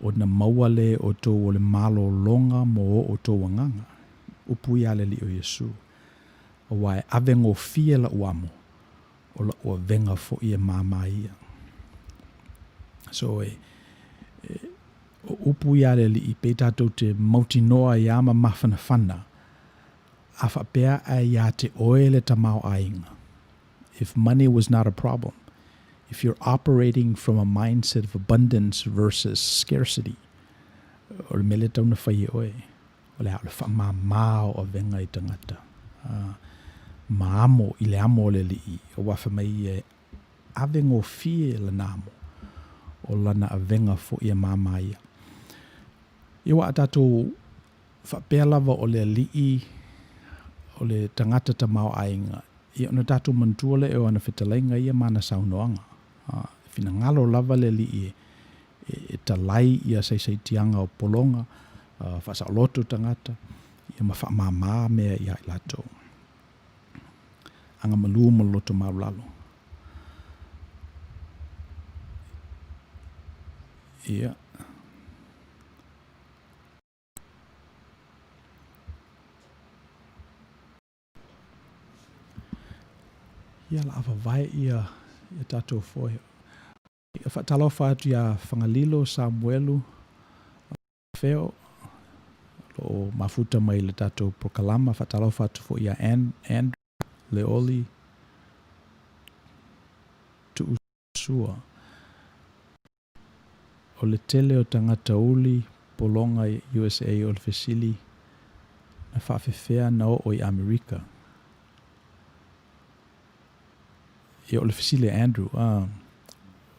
o na maua le o tō o le malo longa mo o tō wanganga upu ia le li o Yesu o wai avengo fie la uamo o la o venga fo ia mama ia so o upu ia le li I pe tatou te mautinoa I ama mawhana whana a whapea a ia te oe le tamau ainga. If money was not a problem, if you're operating from a mindset of abundance versus scarcity, o le mele tau na whai oe, o le hao le whamamao o venga I tangata. Maamo I le amo le li I, o wawhamai e avengo fie le namo, o lana a venga fo ia mama ia. Iwa atatou whapea lava o le li'i o le tangata tamau ainga. Ia ona tatou mantua le e o ana whetalainga ia mana saunoanga. Fina ngalo lava le li'i e talai ia saitianga o polonga, whasa loto tangata, ia mawhamama mea ia I lato. Anga malu ma loto maulalo. Ia. Ia la awa vai ia tatou foi. Whaatalofa atu ia whangalilo Samuelu Feo lo mafuta mai le tatou prokalama whaatalofa atu fo ia Andrew Leoli tu usua o le tele o tangata uli polonga USA o le fesili na whaafewhea na o i Amerika. Ia o le fesili Andrew,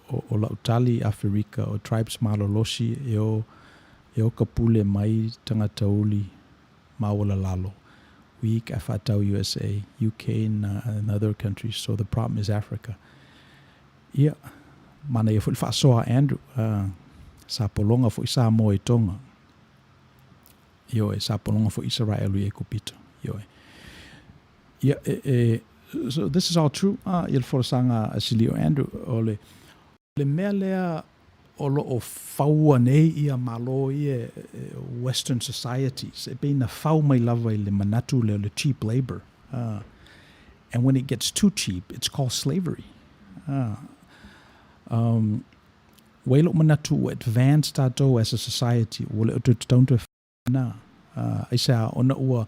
o la utali Afrika, o tribes malolosi, e o kapule mai tangata uli mawala lalo. Week afatau USA, UK and other countries, so the problem is Africa. Ia, mana ia fuli whaasoa Andrew, sa polonga fo isa mo i tonga. Ioe, sa polonga fo Israelu i kupito. Ioe. Ia, so this is all true. Il forsanga asilio Andrew, ole mea lea o lo o faua nei ia malo ia Western societies. E beina fau mai lava i le manatu le cheap labor. And when it gets too cheap, it's called slavery. Wailo manatu advanced tato as a society. Wole o tutau na. Isa ona ua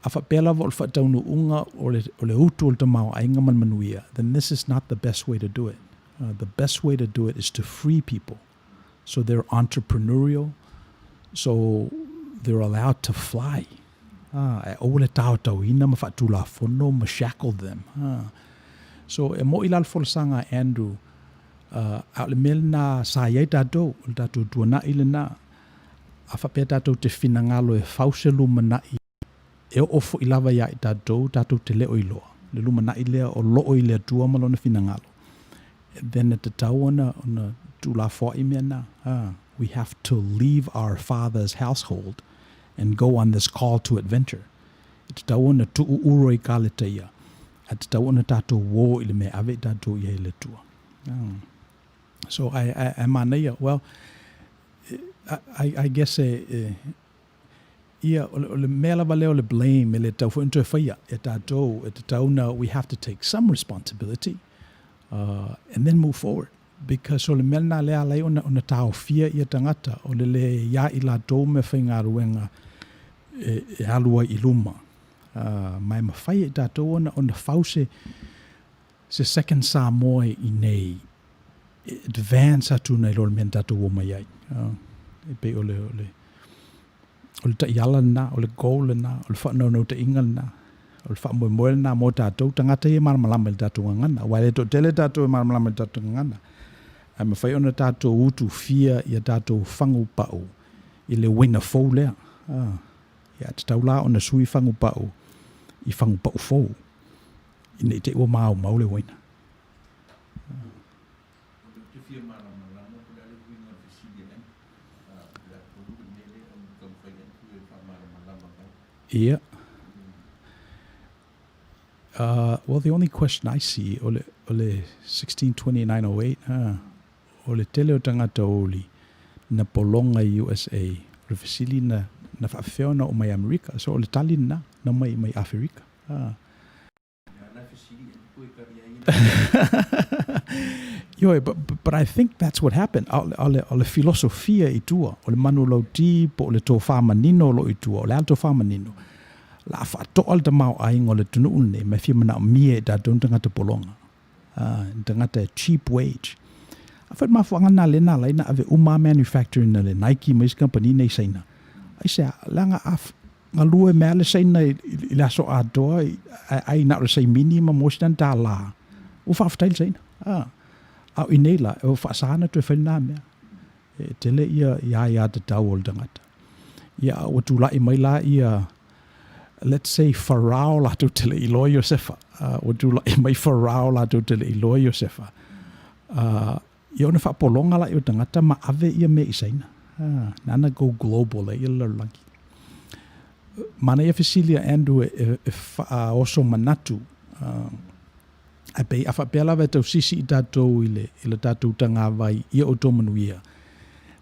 afa pela vol fa taunu unga o le utu o le tamau ainga man manuia. Then this is not the best way to do it. The best way to do it is to free people. So they're entrepreneurial. So they're allowed to fly. Ole tau tau ina ma fatula fono ma shackle them. So e mo ilal folsanga Andrew a le melna sa ye tato o tato tuana ilena afa pe tato te finangalo e fauselu mana i e ofo ilava ya tato te leo iloa. Le lumana ilea o loo ilea tua malona finangalo. Then at the tawana on tula fo imena, we have to leave our father's household and go on this call to adventure. At the tawana tu uroi kaleteia. At the tawana tato wo ile me ave tato ia ile tua. So I manaya. Well, I guess ia ole mela valeo le blame ele tau fo into faia e tato at the tauna we have to take some responsibility. And then move forward, because ole melna le alai ona tau fia ia tangata ole le ya ila do me whainga ruenga e alua i luma mai mawhai e tato ona fause se second Samoa i nei advance atu nei lor men tato o mai ai e pe ole ta iala na ole goal na ole whanau ta ingal na o le whaamoemoe na mo tātou tangata i maramalama le tātou ngana. Wai to tele tātou i maramalama le tātou ngana. Ai mawhai ona tātou utu fia i a tātou whangu pau i le wina fau lea. Ia te taula ona sui whangu pau i whangu pau fau. I nei te ua mau le wina. Ia. Well, the only question I see, ole 162908, ole tele o tangata oli na polonga USA, revesili na whaafeo na o mai Amerika, so ole tali na mai Afrika. Yo, but I think that's what happened. Ole filosofia i tua, ole manu lau ti, po ole tō whamanino lo i tua, ole alto whamanino. La whaatoa le mau aingo le tunu une, me fia mana mie da don tangata polonga. Tangata cheap wage. A whaat mafuanga na le na laina ave uma manufacturing na le Nike mais company nei saina. Ai sea, langa af, nga lue mea le saina i laso a doa, ai na le sai minima mostan ta la. U whaaftail saina. Au i nei la, e o whaasana tu e whaina mea. Tele ia te tau o le tangata. Ia o tu la i mai la ia, let's say farao la tu tele i loa Josefa. O tu la i mai farao la tu tele i loa Josefa. Ia ona whaapolonga la i o tangata ma ave ia me i saina. Nana go global e ia larlangi. Mana ia fisilia Andrew e oso manatu. A pei a whapela ve tau sisi i tātou i le tātou tanga vai ia Outou Manuia.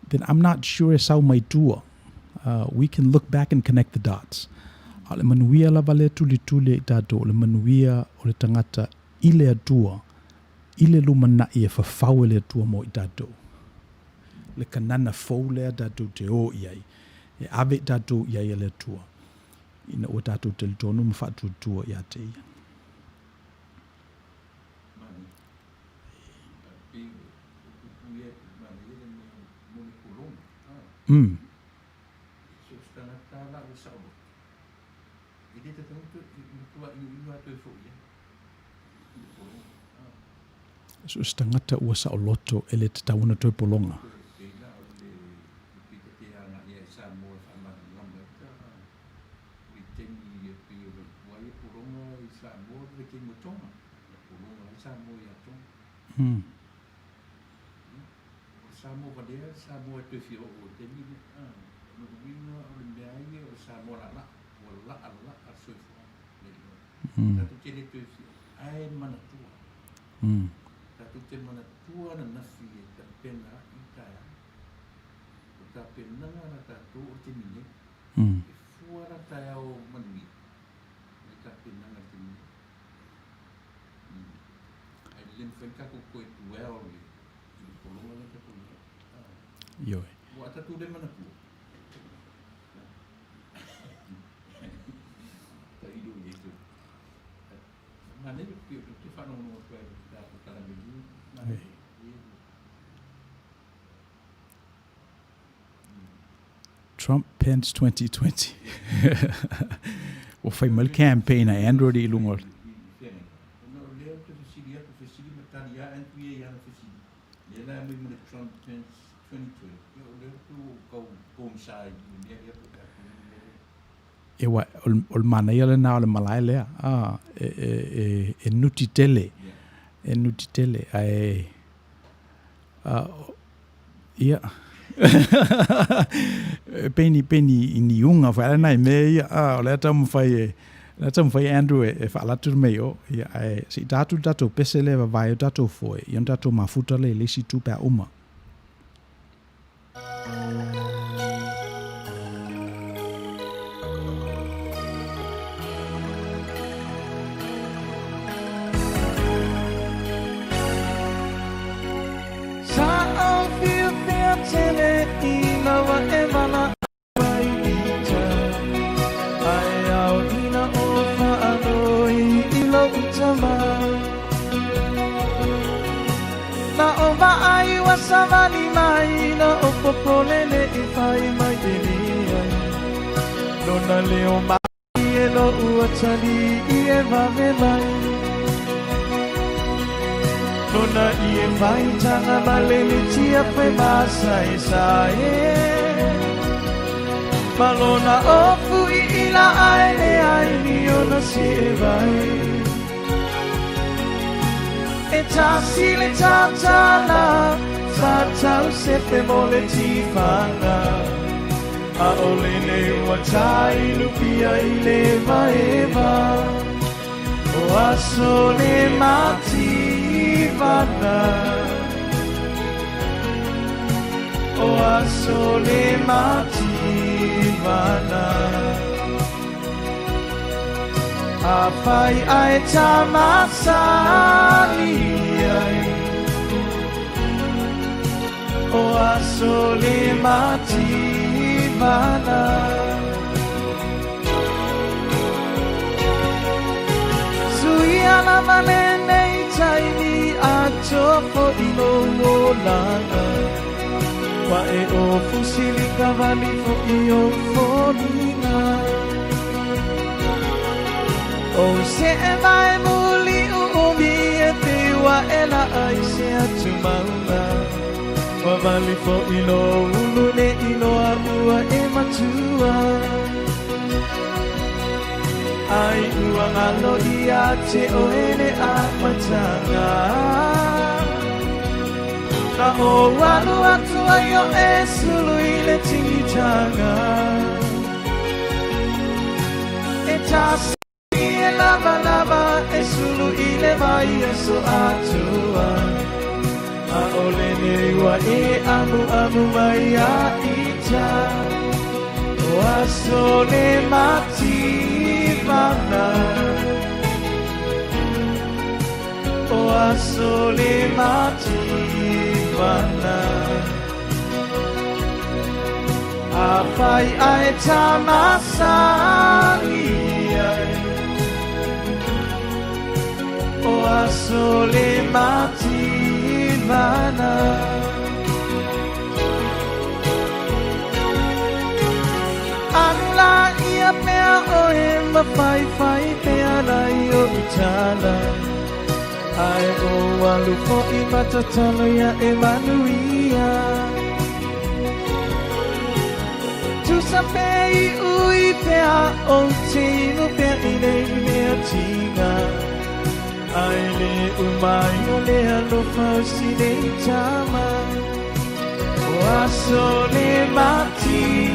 Then I'm not sure sao mai tua. We can look back and connect the dots. A le manuia la vale tuli i tātou, le manuia o le tangata i le atua I le lumana I e whawhau le tua mo I tātou. Le kanana fau lea tātou te o iai. E ave tātou iai e le tua. Ina o tātou te le tonu ma whātua tua ia te ia. So stangata ua sa o loto e le te tauna toi polonga. Te mana tua na nafi e ta pena I taia. O ta pena na tātou o te mine. E fuara taia o manui. E ta pena na te mine. Ai len whaikako koe tueo le. I polonga le tātou. Ioi. Wa tātou le mana tua. Ta ido I eto. Mane le pio te whanau no koe tātou tarangi. Trump Pence 2020. O fai mal campaign a Android I lungol. E wa ol mana ia na o malai lea. E nuti tele. E nuti tele ai ia peni ini unga fa na me ia o le tam fai Andrew e fa la tur me o ia ai si datu pese le va vai datu foi ia datu mafuta le si tu pa uma. Savani mai na opopolele I fai mai tene ai Nona leo mai e lo uatali I e vave mai Nona I e vai tanga malele tia pe masa e sae Malona ofu I ila aile ai ni ona si e vai E tasile tatala Satau sepe mole tifanga A ole ne watai lupia I le maeva O aso le mativana O aso le mativana A fai ai tamasani ai O asole mativana Suiana manene itaini atofo ino molanga Wa e o fusili kavali fo io folinga O se e mai muli umi e te wa ela ai se atumauna Wavali fo ino ulune ino arua e matua Ai ua ngalo ia te oene a matanga Na o walu atua yo e sulu I le tingitanga E tasi e lava lava e sulu I le vai e so atua A ole ne wa e amu mai a ita O aso ne mativana O aso le mativana Apai ai tamasani ai O aso le mativana Anula ia mea o e mawhai mea lai o utala Ai o walu po i matatalo ia e manuia Tu sapei ui pea o tino pea i nei mea tinga Ai le umai o le alofa o si nei tama O aso le mativana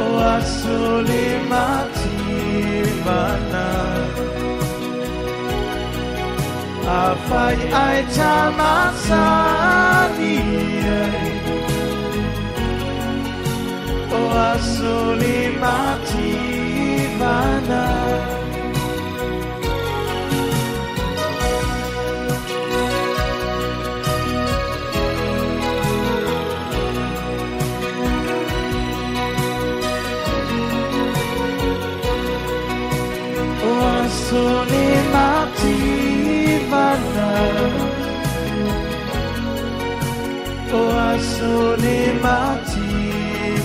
O aso le mativana Apai ai tamasani O aso le mativana Sole mativana O sole mativana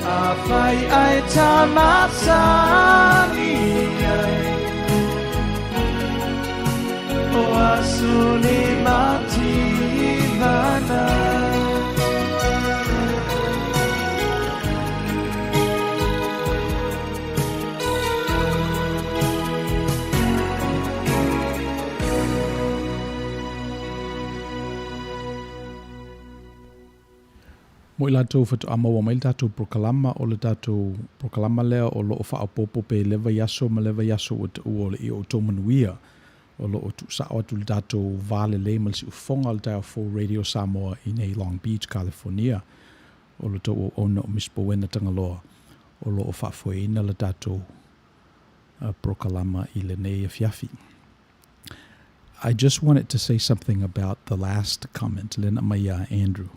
Apai ai tamasani O sole mativana Mo i latou fatu amaua mai le tatou prokalama o le tatou prokalama lea o loo whaapopo pe lewa yaso ma lewa yaso o te ua o le i Outou Manuia o loo tuusao atu le tatou vale le ma le si ufonga le tau 4 Radio Samoa i nei Long Beach, California o le tau o ona o Misipouena Tagaloa o loo whaafoeina le tatou prokalama i le nei e fiafi. I just wanted to say something about the last comment, lena mai a Andrew.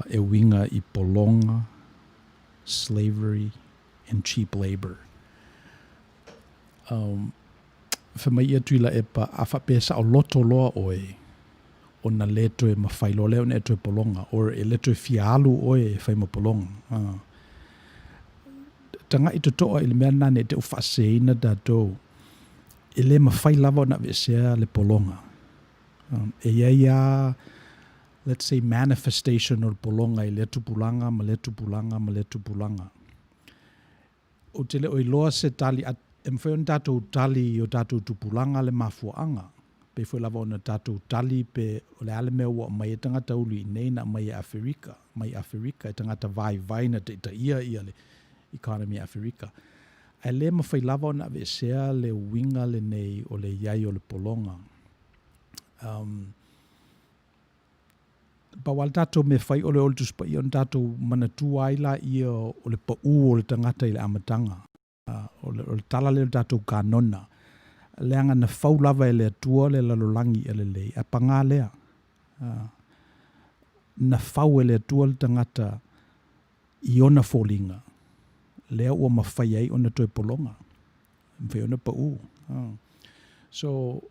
E winga I polonga, slavery, and cheap labor. Whamai atu ila e pa awha pesa o loto loa oe o na leto e mawhailo leo na eto e polonga o e leto e fialu oe e whai ma polonga. Tanga I totoa ili mea nane te uwhaseina datou e le mawhai lava o na vesea le polonga. E ia let's say manifestation o polonga I le tupulanga ma le tupulanga ma le tupulanga. O te le o iloa se tali at e mwhai on tatou tali o tatou tupulanga le mafuanga. Pe whai lava ona tatou tali pe o le ale mea ua mai e tangata uli nei na mai Afrika. Mai Afrika e tangata vai na te ita ia le economy Afrika. E le mawhai lava ona vesea le winga le nei o le iai o le polonga. Pa wal tatou me whai ole ole tuspa I on tatou manatua aila ia o le pau o le tangata I le amatanga. O le tala le tatou kanona. Leanga na whau lava e le atua le lalolangi e le lei. A panga lea. Na whau e le atua le tangata I ona fōlinga. Lea ua mawhai ai ona toi polonga. Mwhai ona pau. So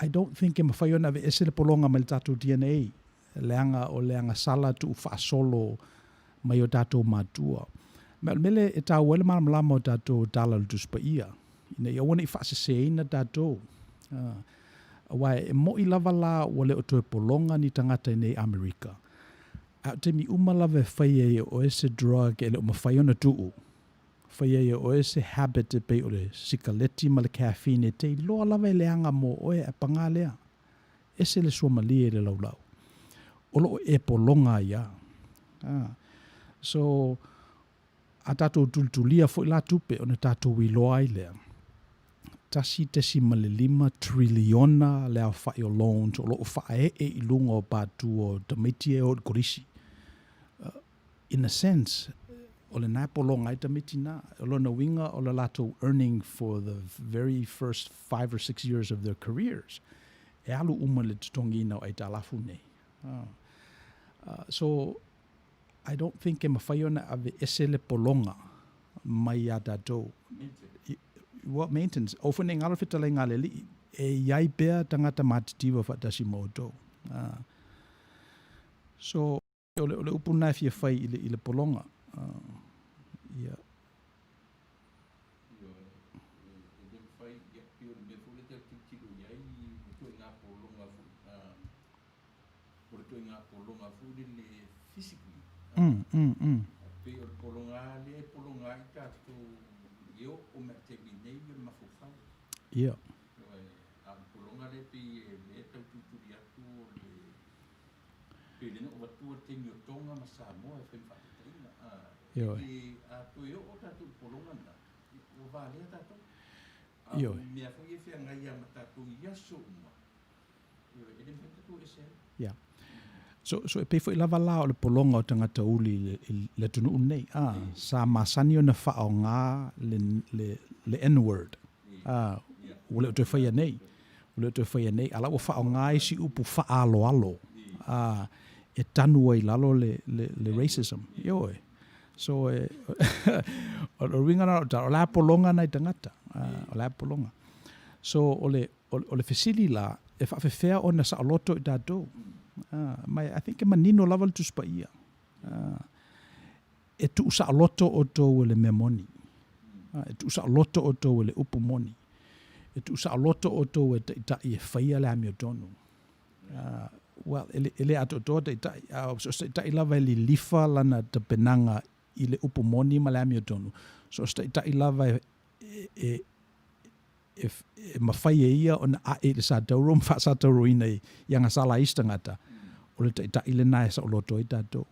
I don't think e mawhai ona ve ese le polonga mai le tatou DNA. Leanga sala tu whaasolo mai o tatou matua. Mele e tau ele malamalama o tatou tala le tuspa ia. Ina ia wana I whaaseseina tatou. Awai e mo I lava la ua le o toe polonga ni tangata nei Amerika. A te mi uma lava e whai e o ese drug e le o mawhai ona tuu. Whai e o ese habit e pei o le sikaleti ma le caffeine te loa lava e leanga mo oe a panga lea. Ese le suomali e le laulau. Olo e polonga ia. So, a tatou tultulia fo I la tupe o na tatou iloa I lea. Tasi tesi ma le 5 triliona le au whai o loans o loo whae I lunga o pātu o tamaiti e o korisi. in a sense, o le nā polonga i tamitina, o lona winga o le lato earning for the very first 5 or 6 years of their careers. E alu uma le tutongina o ai talafu nei. So, I don't think e mawhai ona ave ese le polonga mai a tātou. What maintenance? Often ngalo fitale ngale li e iai pea tangata matitiwa whatasi mautou. So, ole upuna fia whai i le polonga. Yeah. Yeah. Yeah. So e pefo I lava la o le polonga o tangata uli le tunu unei. Sa masani o na whao ngā le N-word. Ule o te whaia nei. Ule o te whaia nei. Ala o whao ngā isi upu wha alo. E tanu ai lalo le racism. Ioi. So o ringana o la polonga nei tangata. O la polonga. So o le fesili la e whawhewhea o na sa aloto I tātou. I think e manino lava le tuspa ia. E tu usa aloto o tō le memoni. E tu usa aloto o tō le upumoni. E tu usa aloto o tō e ta I e whaia le ami o tonu. Well, ele ato tō ta I lava li lifa lana ta penanga I le upumoni ma le ami o tonu. So ta I lava e mawhai e ia o na a le sa tauro, mwha sa tauro ina I anga sala istangata. O le ta I le nae sa o loto I tātou.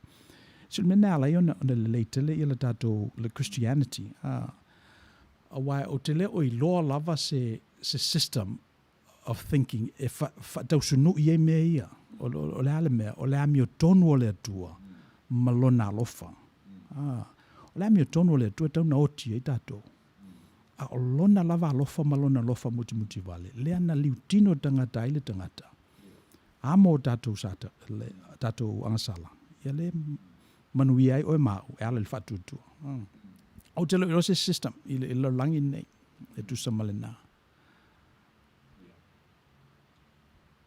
So le mena ala I ona le leitele I le tātou le Christianity. A wai o te le o I loa lava se system of thinking e whatausunu I e mea ia. O le ale mea, o le ami o tonu o le atua. Malona alofa. O le ami o tonu o le atua tau na oti I tātou. A o lona lava alofa malona alofa muti wale. Lea na liutino tangata I le tangata. Amo tātou sata, tātou angasala. Ia le manuia ai o e mau, e ala le whatutua. O te lo se system, I le langi nei, e tu sa malena.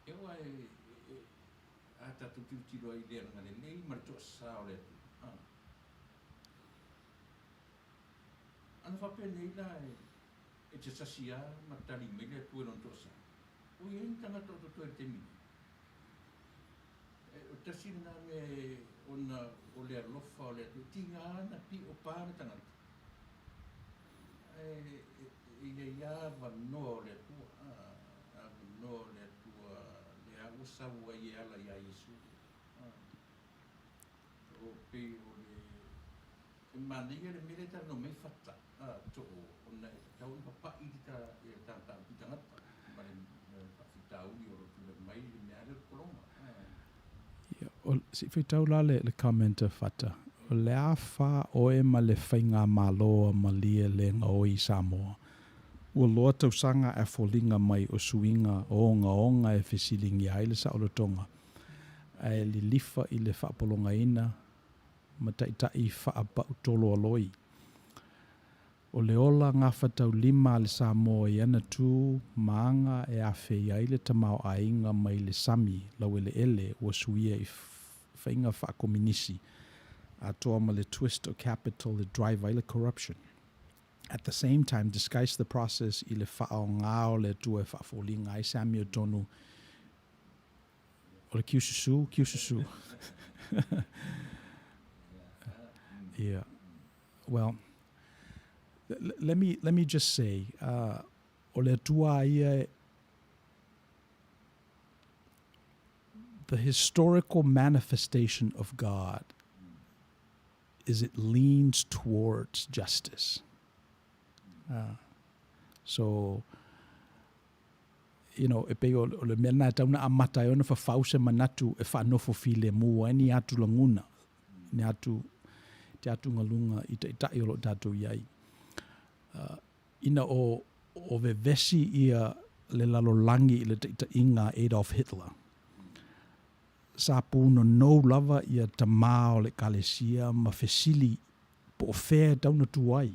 Ewa a tātou tūtiro I le ngale nei, marito sa o le tu. Ana whape nei la e te sasia matari mele tu e non tosa. O i tangata o to e te mini. O tasi na me ona o le alofa o le tu tinga ana pi o pāne tangata. I le ia vano o le tu vano o le tu le agu sawa I ala I a Yesu. O pe o le manea le mele ta no me fata. To ona e tau I papa I ta e tanta I tangata. Ma le tau I o tu le mai le mea le kolonga. Si whaitau la le commenta whata. O le a wha oe ma le whainga maloa ma lia le ngoi Samoa. Ua loa tausanga e wholinga mai o suinga o onga e whisilingi aile sa o le tonga. E li lifa I le whaapolonga ina ma tai whaapa utolo aloi. O le ola ngā whatau lima le Samoa I ana tū maanga e a whei aile tamau a inga mai le sami lau ele ele ua suia I whainga whaakominisi a toa ma le twist o capital le drive aile corruption. At the same time, disguise the process I le whaao ngā o le tua e whaafolinga ai sami o tonu o le kiususu. Yeah. Well, let me just say, o le tua ia the historical manifestation of God is it leans towards justice. So, you know, e pe o le mena tauna amata ona fa fause manatu e fa nofo file mua ni atu languna ni atu te atunga lunga i te itai o lo tātou iai. Ina o vevesi ia le lalolangi i le te inga Adolf Hitler. Sa puno no lava ia tamā o le kalesia ma fesili po o whea tauna tuai.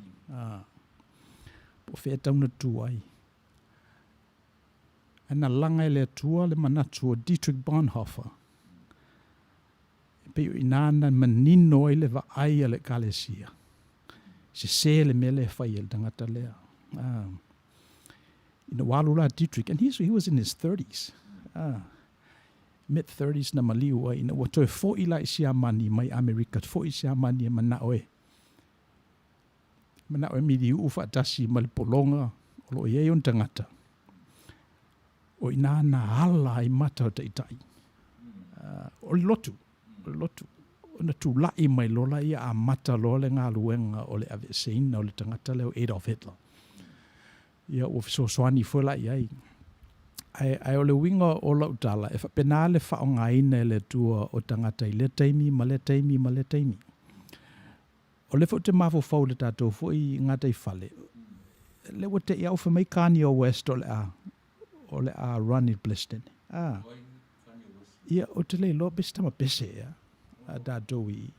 Po o whea tauna tuai. Ana langa le tua le manatu o Dietrich Bonhoeffer. Peo inana manino i le vaai a le kalesia. Se le mele whai el tangata lea. In the walula Dietrich, and he was in his 30s. Mid-30s na maliu ai. Ina watoe fo ila i sia mani mai Amerika. Fo i sia mani mana oe. Mana oe midi ufa atasi malipolonga. Olo e on tangata. O ina na hala i mata o te itai. O lotu. O na tu lai mai lola ia a mata lola ngā luenga o le ave seina o le tangata leo Adolf Hitler. Ia o so swani fola iai. Ai o le winga o la utala. E pena le whao ngaina le tua o tangata i le taimi, ma le taimi, ma le taimi. O le te mafo fau le tātou fo i ngata i fale. Le wa te iau whamai Kanye West o le a run it blisten. Ia o te le lo bes tama pese ia. A tātou i.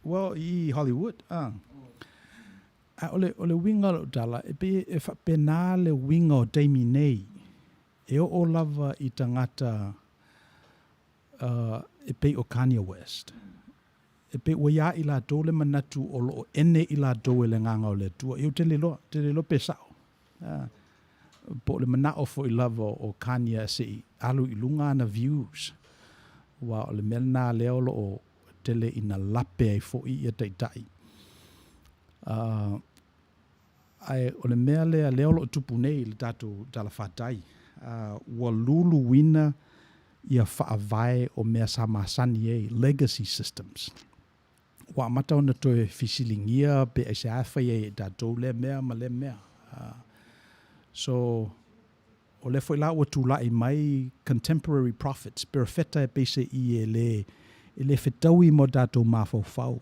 Well, i Hollywood. O le winga o tala, e pena le winga o teimi nei, e o lava i tangata e pe o Kanye West. E pe o ia i la tō le manatu o lo ene i la tō e le nganga o le tua. E o te le lo pesao. Po le manao fo i lava o Kanye se i alu i lunga na views. Wa o le melna leo lo o tele ina lape ai fo i te tai. Ai o le mea leo lo tupu nei le tātou tala whātai. Ua lulu wina ia whaavae o mea samasani e legacy systems. Wa mata ona toe fisilingia pe e se awhai e tātou le mea ma le mea. So o le foi la ua tūlai mai contemporary prophets, perfeta e pese i e le whetaui mo tātou mawhau.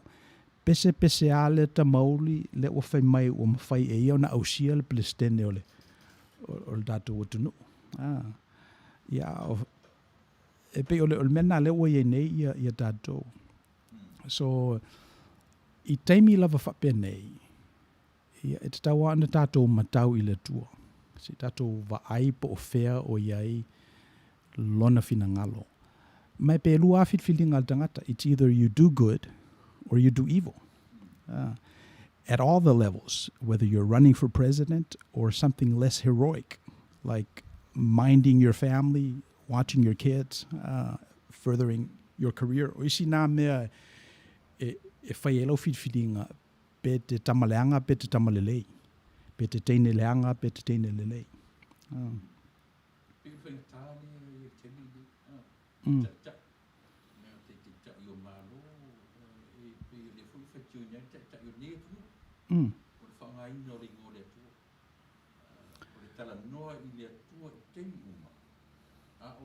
Pese a le ta mauli le ua whai mai ua mawhai e iau na ausia le Palestine o le tātou atunu. Ia e pe o le mena le ua i nei ia tātou. So i teimi lava whape nei, ia e te taua ana tātou matau i le tua. Si tātou vaai po o whea o iai lona fina ngalo. Mai pe lua whitwhilinga tangata, it's either you do good or you do evil. At all the levels, whether you're running for president or something less heroic, like minding your family, watching your kids, furthering your career. O isi nā mea e whai elo whitwhilinga pe te tamaleanga, pe te tamalelei. Pe te teine leanga, pe te teine lelei. Pe whaingatane e te mili. Tata. Mea te ta i o malo. E pe le fui whaitiu nei, ta i o ne tu. O le whangaina o le ngō le atua. O le tala noa i le atua i teimi uma.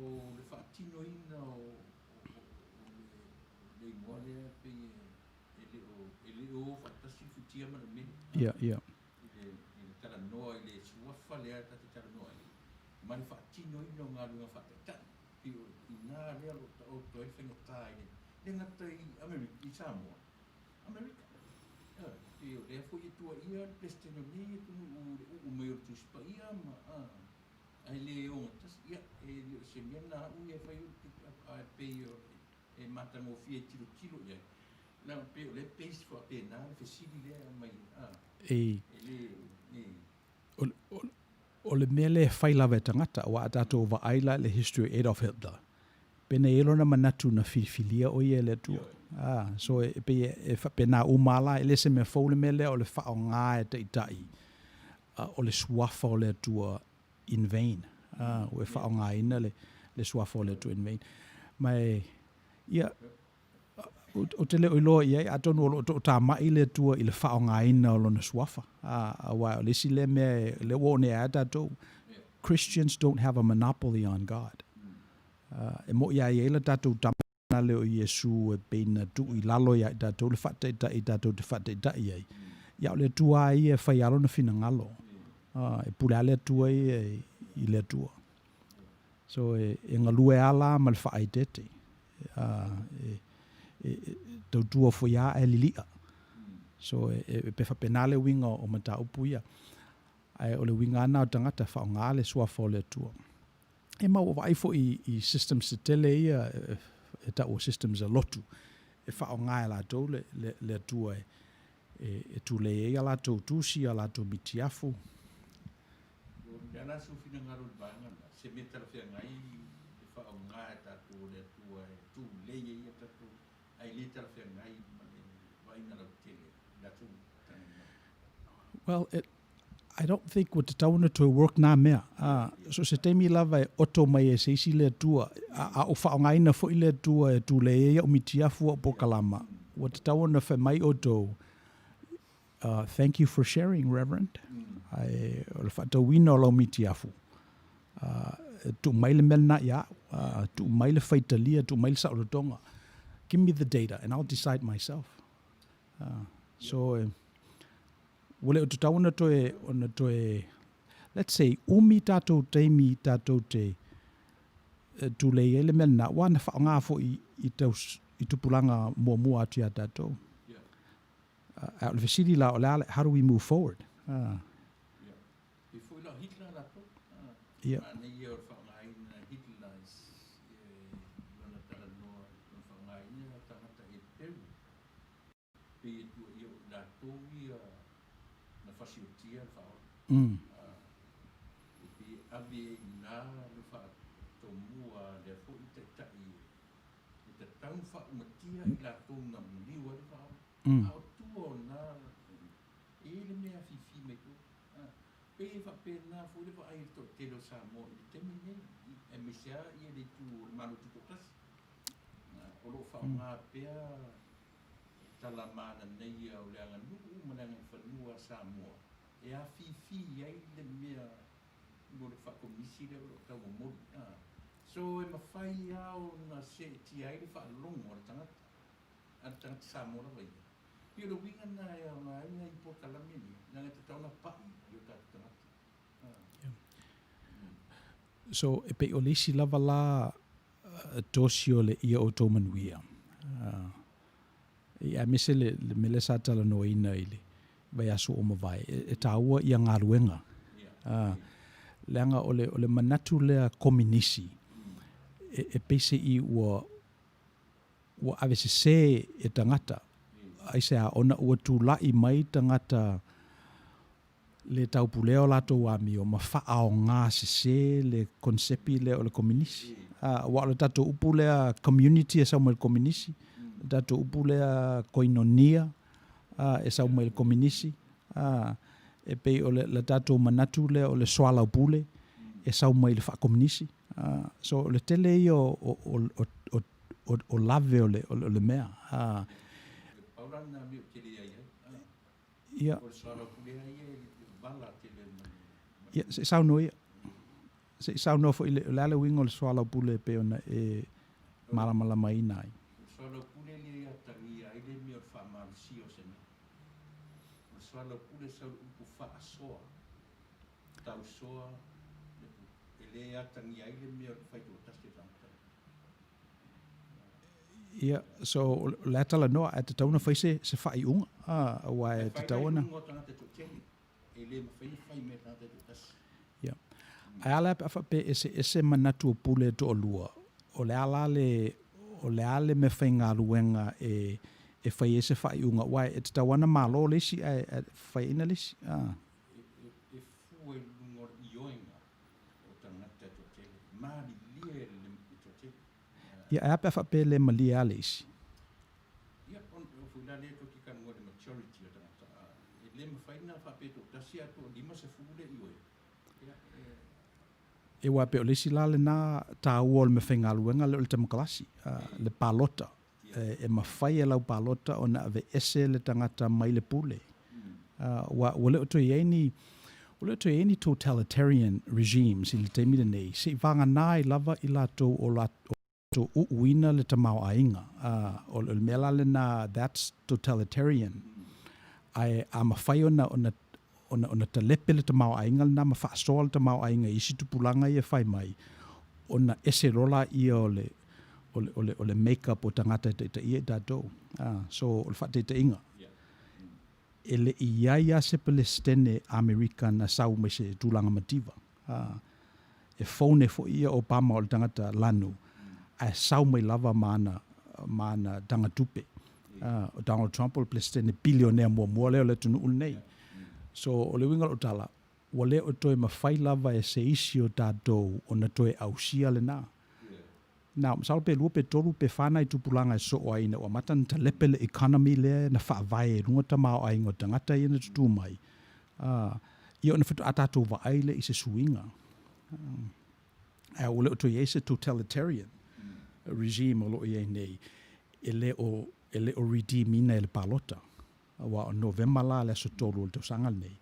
O le whaatino ina o le ngō lea pe e le o whaatasi whitia mana mene. Yeah. Noa i le suafa lea tata tala noa i. Mani whaatino ino ngā runga whaatatan. Pio i nā lea lo ta o toi whengatā i le ngata i Amerika, i Samoa. Amerika. Pio lea fo i tua ia, pesteno ni, tunu u meo tu spa ia, ma ai le o ngatas ia, e se mena u e whai o peo e matango fia tilo ia. Nā pio le peisi fo a pēnā, fesili lea mai. O le mele whai lawe tangata wa atato wa aila le history Adolf Hitler. Pene elo na manatu na filia o ie le tua. So e pena umala e le se me fau le mele o le whao ngā e te itai. O le suafa o le tua in vain. O e whao ngā ina le suafa o le tua in vain. Mai, ia, o te leo iloa iai, atonu o tā mai le tua i le whao ngā ina o lona suafa. O le si le mea, le wone a tātou. Christians don't have a monopoly on God. E mo ia i le tātou na leo Yesu e peina tu I lalo ia I tātou le whataita I tātou te whataita I ai. Ia o le tua ai e whai alo na whina ngalo. E pule ale tua I le tua. So e ngalue ala ma le whaitete. Tau tua whaia e lilia. So e pefa penale winga o mata upuia. Ai o le winga ana o tangata whao ngale sua whao le tua. E mau vai fo I systems te tele ia e ta o systems a lotu. E whao ngai la tau le tua e tu le ia la tau tusi a la tau mitiafu. Nana su fina ngaru banga se metala fia ngai e whao ngai tatu le tua e tu le ia tatu ai le tala fia ngai vai na la tele la tu. Well, I don't think what the tauna to work na mea. So se temi lava e oto mai e seisi le tua. A o whao ngai na fo I le tua e tu le ia o mitiafu o pokalama. What the tauna fe mai oto. Thank you for sharing, Reverend. Ai o le whatau wina o lau mitiafu. Tu mai le melna ia. Tu mai le whaitalia. Tu mai le saorotonga. Give me the data and I'll decide myself. So... Wale o tutau ona toe, let's say, umi tātou teimi tātou te tūlei ele mele na wana whaonga fo I tupulanga mua atu ia tātou. Out of the city la o le how do we move forward? Before la Hitler la to. Yeah. Ana ia o whaonga ina Hitler lana Tagaloa whaonga ina tangata e teu. Pe tu ia la to ia fasiotia whao. Pe awe nā le wha tomua le fo I te tai. I te tau wha umatia I la tōna mliwa le whao. Ao tua nā e le mea fifi me ko. Pe wha pe nā fo le wha ai to telo sa mo I te temine. E mesia I le tu manu tuto kasi. Olo wha ngā pea talamana nei au leanga nuu mananga whanua Samoa. E a fifi ai le mea mo le whakomisi le o tau mori. So e mawhai au na se ti ai le whaalongo o le tangata. A le tangata Samoa wai. Pio le winga na e au ngā inga I po kalamini. Nanga te tauna pai I o tatu tangata. So e pe o leisi lava la tosi o le ia Outou Manuia. Ia mese le mele sa tala no ina ile vai aso o mawai e taua ia ngā ruenga leanga o le manatu lea kominisi e pese I ua ave se e tangata ai se a ona ua tūlai mai tangata le taupuleo lato wami o mawha o ngā se le konsepi le o le kominisi wa le tato upu lea community e sau mai kominisi dato upulea koinonia e sau mai le kominisi e pei o le dato manatu le o le swala upule e sau mai le whakominisi so le tele I o lave o le mea Paulana mi o kere ai ia o le swala upule ai e vala tele ia se sau no fo I le ale wingo o le swala upule pe ona e maramala mai nai swala upule le atangi ai le mi o whamarisi o sena. O swala upule sa upu whaasoa. Tau soa. E le atangi ai le mi o whaito taste tangata. ia so le atala noa e te tauna whaise se whai unga wa e te tauna Whai tangata to tele. E le mawhai whai me tangata to taste. ia ai ala pe afa pe ese manatu o pule to o lua o le ala le me whainga ruenga e whai ese whai unga wai e te tawana malo lesi e whai ina lesi E fue lungor ioenga o tangata to tele. Mari lie le to tele. ia ai pe afa pe le malia a lesi Ia on fula le to ki kan ngode maturity o tangata. E le mawhai na whape to tasi atu o lima se fule ioe. e wa pe o lesi la le na ta uol me whainga ruenga le tamakalasi le palota e mawhai e lau palota o na ave ese le tangata mai le pule wa le to any totalitarian regimes I le teimile nei se vanga nai lava I lato o to uina le tamau ainga. O le mela le na, that's totalitarian. Ai a mawhai ona talepe le tamau ainga na mawhaasoa le tamau ainga isi tupulanga ia whai mai. Ona ese rola ia o le make-up o tangata te ia tātou. So o le whate te inga. Ele ia se Palestine Amerika na sau mai se tūlanga mativa. E phone fo ia Obama o le tangata lanu. A sau mai lava mana tangatupe. O Donald Trump o le Palestine billionaire mua leo le tunu unei. So o le winga o tala, wa leo o toe mawhai lava e se isi o tātou o na toe ausia le nā. Now, masalo pe lua pe toru pe whanai tupulanga e so o aina o matan ta lepe le economy le na whaavai e runga tamao ai ngo tangata i na tutu mai. Ia o na whatu atatou wa aile i se suinga. O leo toi e se totalitarian regime o lo i nei. Ele o redeem ina ele palota. Wa o November la le so toru o le tausanga nei.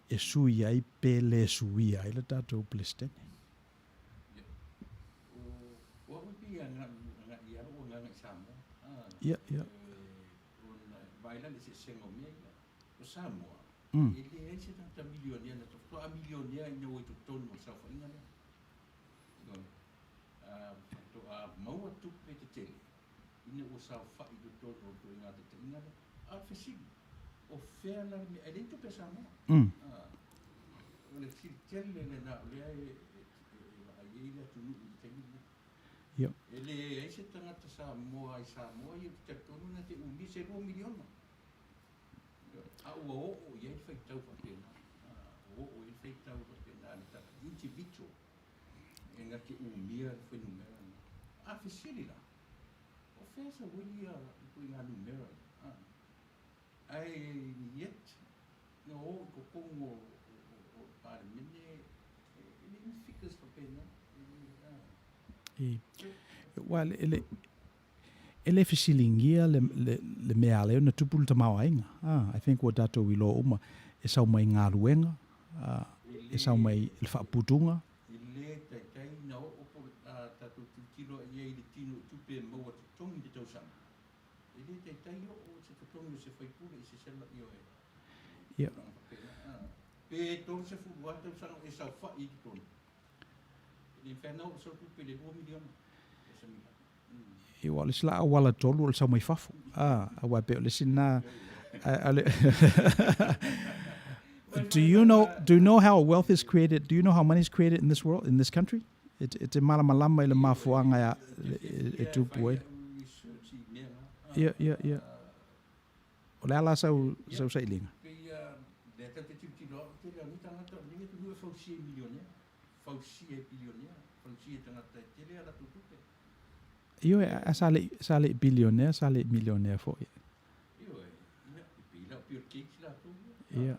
E sui ai pe le sui ai le tātou Palestine. Yeah. Baila le se sengo mea o Samoa. Ele e se tanta milionia na to a milionia ina o to tono o sa inga le. To a maua tu pe te tele. Ina o sa fa i to tono o inga te inga le. A fesi o fea la me ele to pe Samoa. O le tele le na le ai le tu no te Yeah. Ele ai se tangata Samoa i te tono na te umi se 2 miliona. A o ia fai tau pa pena. O ia fai tau pa pena ta individual. Enga ke umia foi numero. A fisili la. O fesa wolia ko ina numero. Ai yet no ko pongo o par mene ele ficas pa pena. Well, ele fisilingia le mea leo na tupulu tamau ainga. I think what dato wilo uma e sau mai ngā ruenga, e sau mai le whaaputunga. Ele tai na o tato tilo ia i le tino tupe maua te tongi te tausanga. Ele tai o se tongi se whaipura i se sela i oe. Yeah. Pe tonu se furuata tausanga e sau wha i te tonu. Ele whanau sau tupe le 2 miliona. I wale sila wala tolu o sau mai fafu. Awa pe ole sina. Do you know how wealth is created? Do you know how money is created in this world, in this country? It's malamalama ile mafuanga ya tupu e. Yeah. Ole ala sau sailinga. Io sale billionaire, sale millionaire for it. Yeah.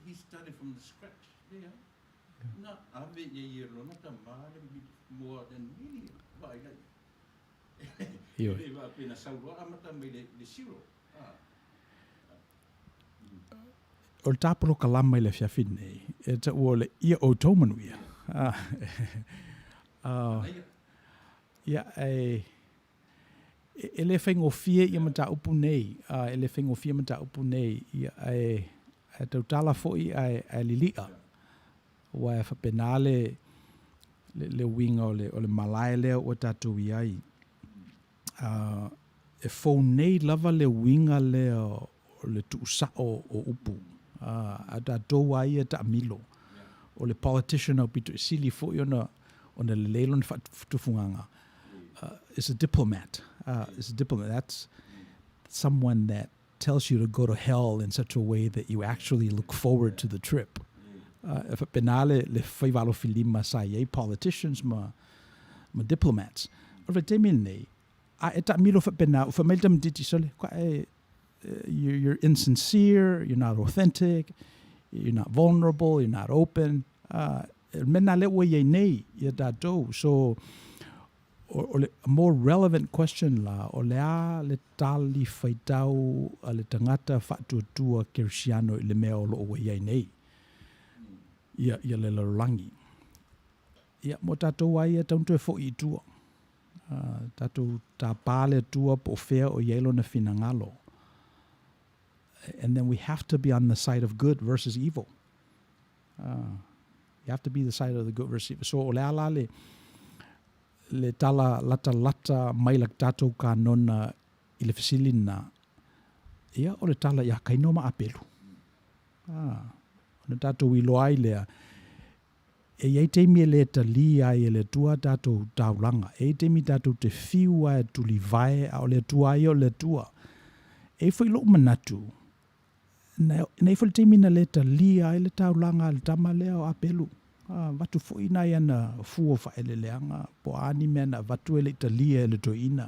He started from the scratch. Na ave ye lona tamare more than me. Vai dai. Ele vai pena salvo amata me le zero. O le tāporo kalama i le whiawhine, e ta ua le ia Outou Manuia. Ia e le whaingofia ia mata upu nei, e le whaingofia mata upu nei, ia e tautala fo'i a lilia. Wa e whapenale le winga o le malae lea o tātou i ai. E whau nei lava le winga lea o le tuusao o upu. A tātou ai e ta milo. O le politician au pito sili fo'i ona le leilon whatufunganga. Is a diplomat. Is a diplomat. That's someone that tells you to go to hell in such a way that you actually look forward to the trip. If penale le whaivalo filima sai politicians ma diplomats. O le temil nei, a e ta milo whapena, whameldam diti sole, you're insincere, you're not authentic, you're not vulnerable, you're not open. Mena le ua ye nei, ia tātou. So, a more relevant question la o le a le tali faitau a le tangata whatuatua Kirisiano i le mea o loo iai nei. Ia le larolangi. Ia mo tātou ai e tauntu e fo i tua. Tātou tā pāle tua po whea o ielo na finangalo. And then we have to be on the side of good versus evil. You have to be the side of the good versus evil. So o le ala le tala lata mailak tātou ka nona i le fesilina. Ia o le tala ia kainoma apelu. O le tātou i loai lea. E iei teimi e le tali ai e le tua tātou taulanga. E teimi tātou te fiua e tuli vai a o le tua ai o le tua. E fwoi lo manatu. Nei fwoi teimi na le tali ai le taulanga le tama lea o apelu. Watu fwoi na iana fuo fa ele leanga. Po ani mea na watu e le tali e le toina.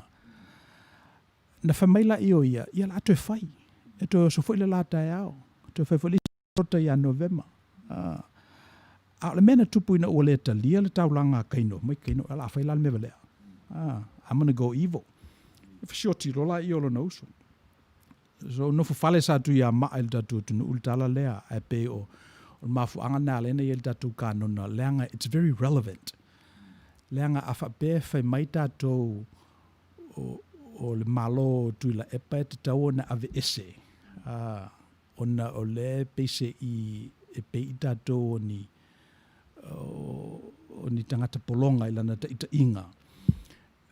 Na whamaila i o ia la ato e whai. E to so fwoi le lata e ao. To fwoi fwoi rota ia November. A le mena tupu ina o le talia le taulanga kaino. Mai kaino, ala whai la le mewa lea. I'm gonna go evil. For sure tiro la i olo na uso. So no fale sa tu ia maa il tatu tunu ultala lea e pe o mafu anga na lena i il tatu ka nona leanga. It's very relevant. Leanga a whape whai mai tatou o le malo tu la epa e te tau na ave ese. Ona o le peise e pe i tatou ni o ni tangata polonga i lana ta inga.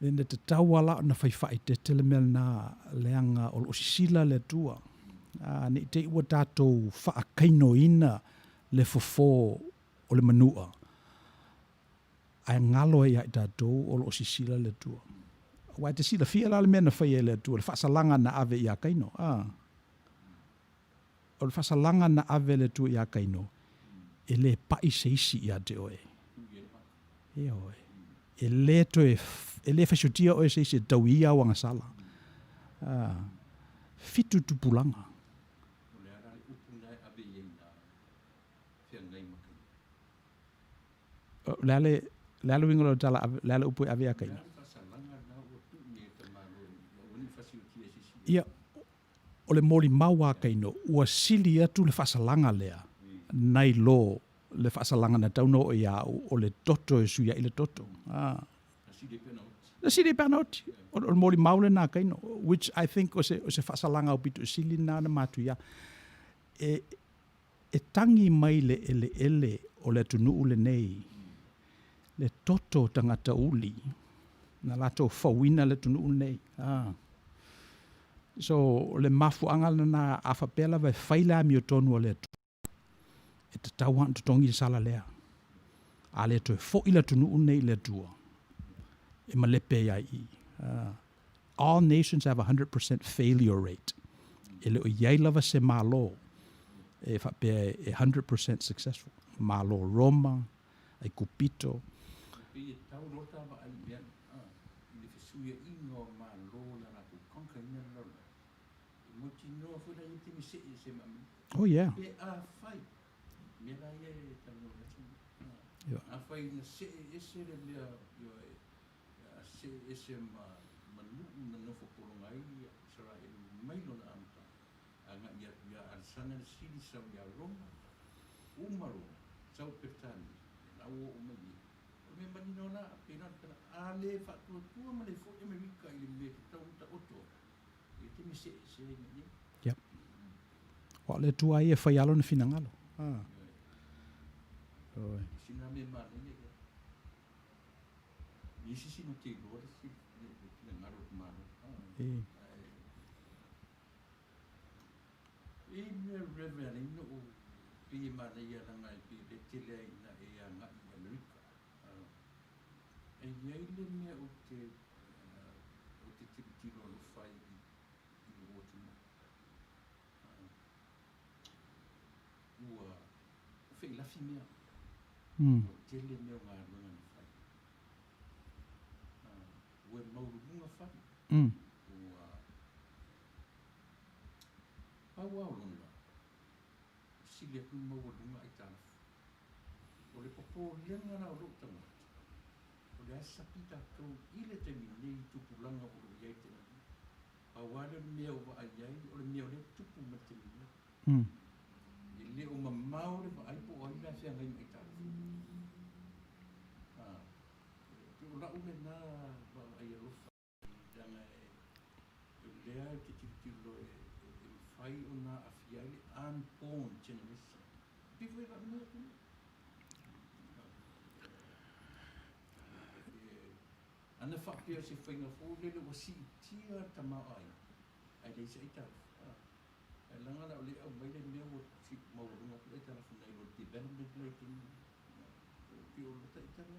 Lena te tauala na whaiwhai te tele mel na leanga o sisila le tua. Ni te iwa tātou whaakaino ina le fofo o le manua. Ai ngalo e ai tātou o sisila le tua. Wai te sila fia la le mena whai e le tua. Le whaasalanga na ave i a kaino. O le whaasalanga na ave le tua i a kaino. E le pai se isi ia te oe. E oe. E le whasutia oe se isi tau ia wanga sala. Fitu tupulanga. Leale wingolo tala, leale upu ave a kaina. Ia, o le mori maua kaino, ua sili atu le whasalanga lea. Nai lo le whaasalanga na tauno o ia o le toto e suia i le toto. Na siri panauti. O mori maule na kaino. Which I think o se whaasalanga o pitu sili na matu ia. E tangi mai le ele o le tunu ule nei. Le toto tangata uli. Na lato fawina le tunu ule nei. So le mafu angala na awhapela vai whaila mi o tonu o le tu. E te tauan tu tongi sala lea. A le to e fo ila tunu unei le tua. E malepe ia i. All nations have a 100% failure rate. E le o iai lava se malo. E whape e 100% successful. Malo Roma, ai Kupito. E tau rota wa ai mea. I le fesuia ingo malo la na ku konka ina lona. E mo tino funa i timi se mami. Oh yeah. Pe a whai. Mera ia e tano Yeah. a whai na se ese le lea a se ese manu na nofo korongai Israel mailo na amta a nga ia arsana sili sau ia Roma umaro sau pertani na o umagi o me manino na pena kana a le whatuatua ma le fo Amerika i le me tau ta oto e te mi se ni Yep. Wa le tua ia whai alo na finangalo. Sina me mani ni si no te lo si le ngaro mano e me Reverend no pi mani ia na pi le tele na e nga i Amerika e ia le me o te tiro lo fai i Outou ua fei la fimea tele me o ngā runga na whai. Ue maurunga whai. Ua pau au lona. Sili aku maurunga ai tāna. O le popo lianga na o rota ngata. o le asa pita kou I le te mine I tupulanga o le iai te nani. A wale mea o wa aiai, o le mea o le tupu ma te mine. I le o mamau le wa aipo o ina fia ngai mai tāwhi. O la ume nā wa ai alofa. Danga e lea te tilo e whai o nā awhiai le unborn generation. Bifo e la mea tū. Ana whapea se whainga fōlele wa si tia tamau ai. Ai rei sa I tāwhi. Ai langa na o le au mai le mea o si maurunga ku e tāwhi nei o development lai tini. Pio lo ta I tāwhi.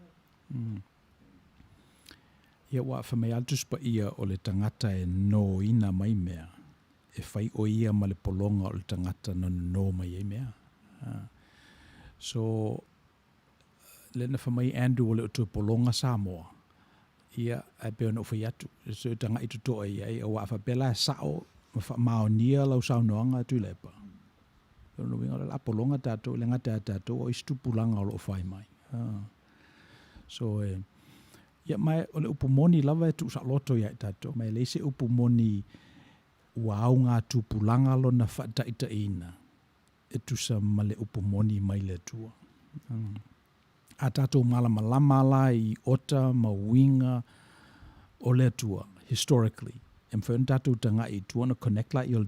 Ia wa whamei altus pa ia o le tangata e no ina mai mea. E whai o ia ma le polonga o le tangata no mai e mea. So, le na whamei Andrew o le utu polonga Samoa. Ia e peo na uwhai atu. So, tanga I tutoa ia e o wa whapela e sao ma maonia lau sao noanga tu lepa. Pero no winga la polonga tato, le ngata tato o istupulanga o lo whai mai. So, ia mai o le upumoni lava e tu sa loto ia tato. Mai le se upumoni wau ngā tupulanga lo na whataita ina. E tu sa male upumoni mai le tua. A tato malama la I ota ma winga o le tua, historically. E mwhaun tato tanga I tuana connect la I o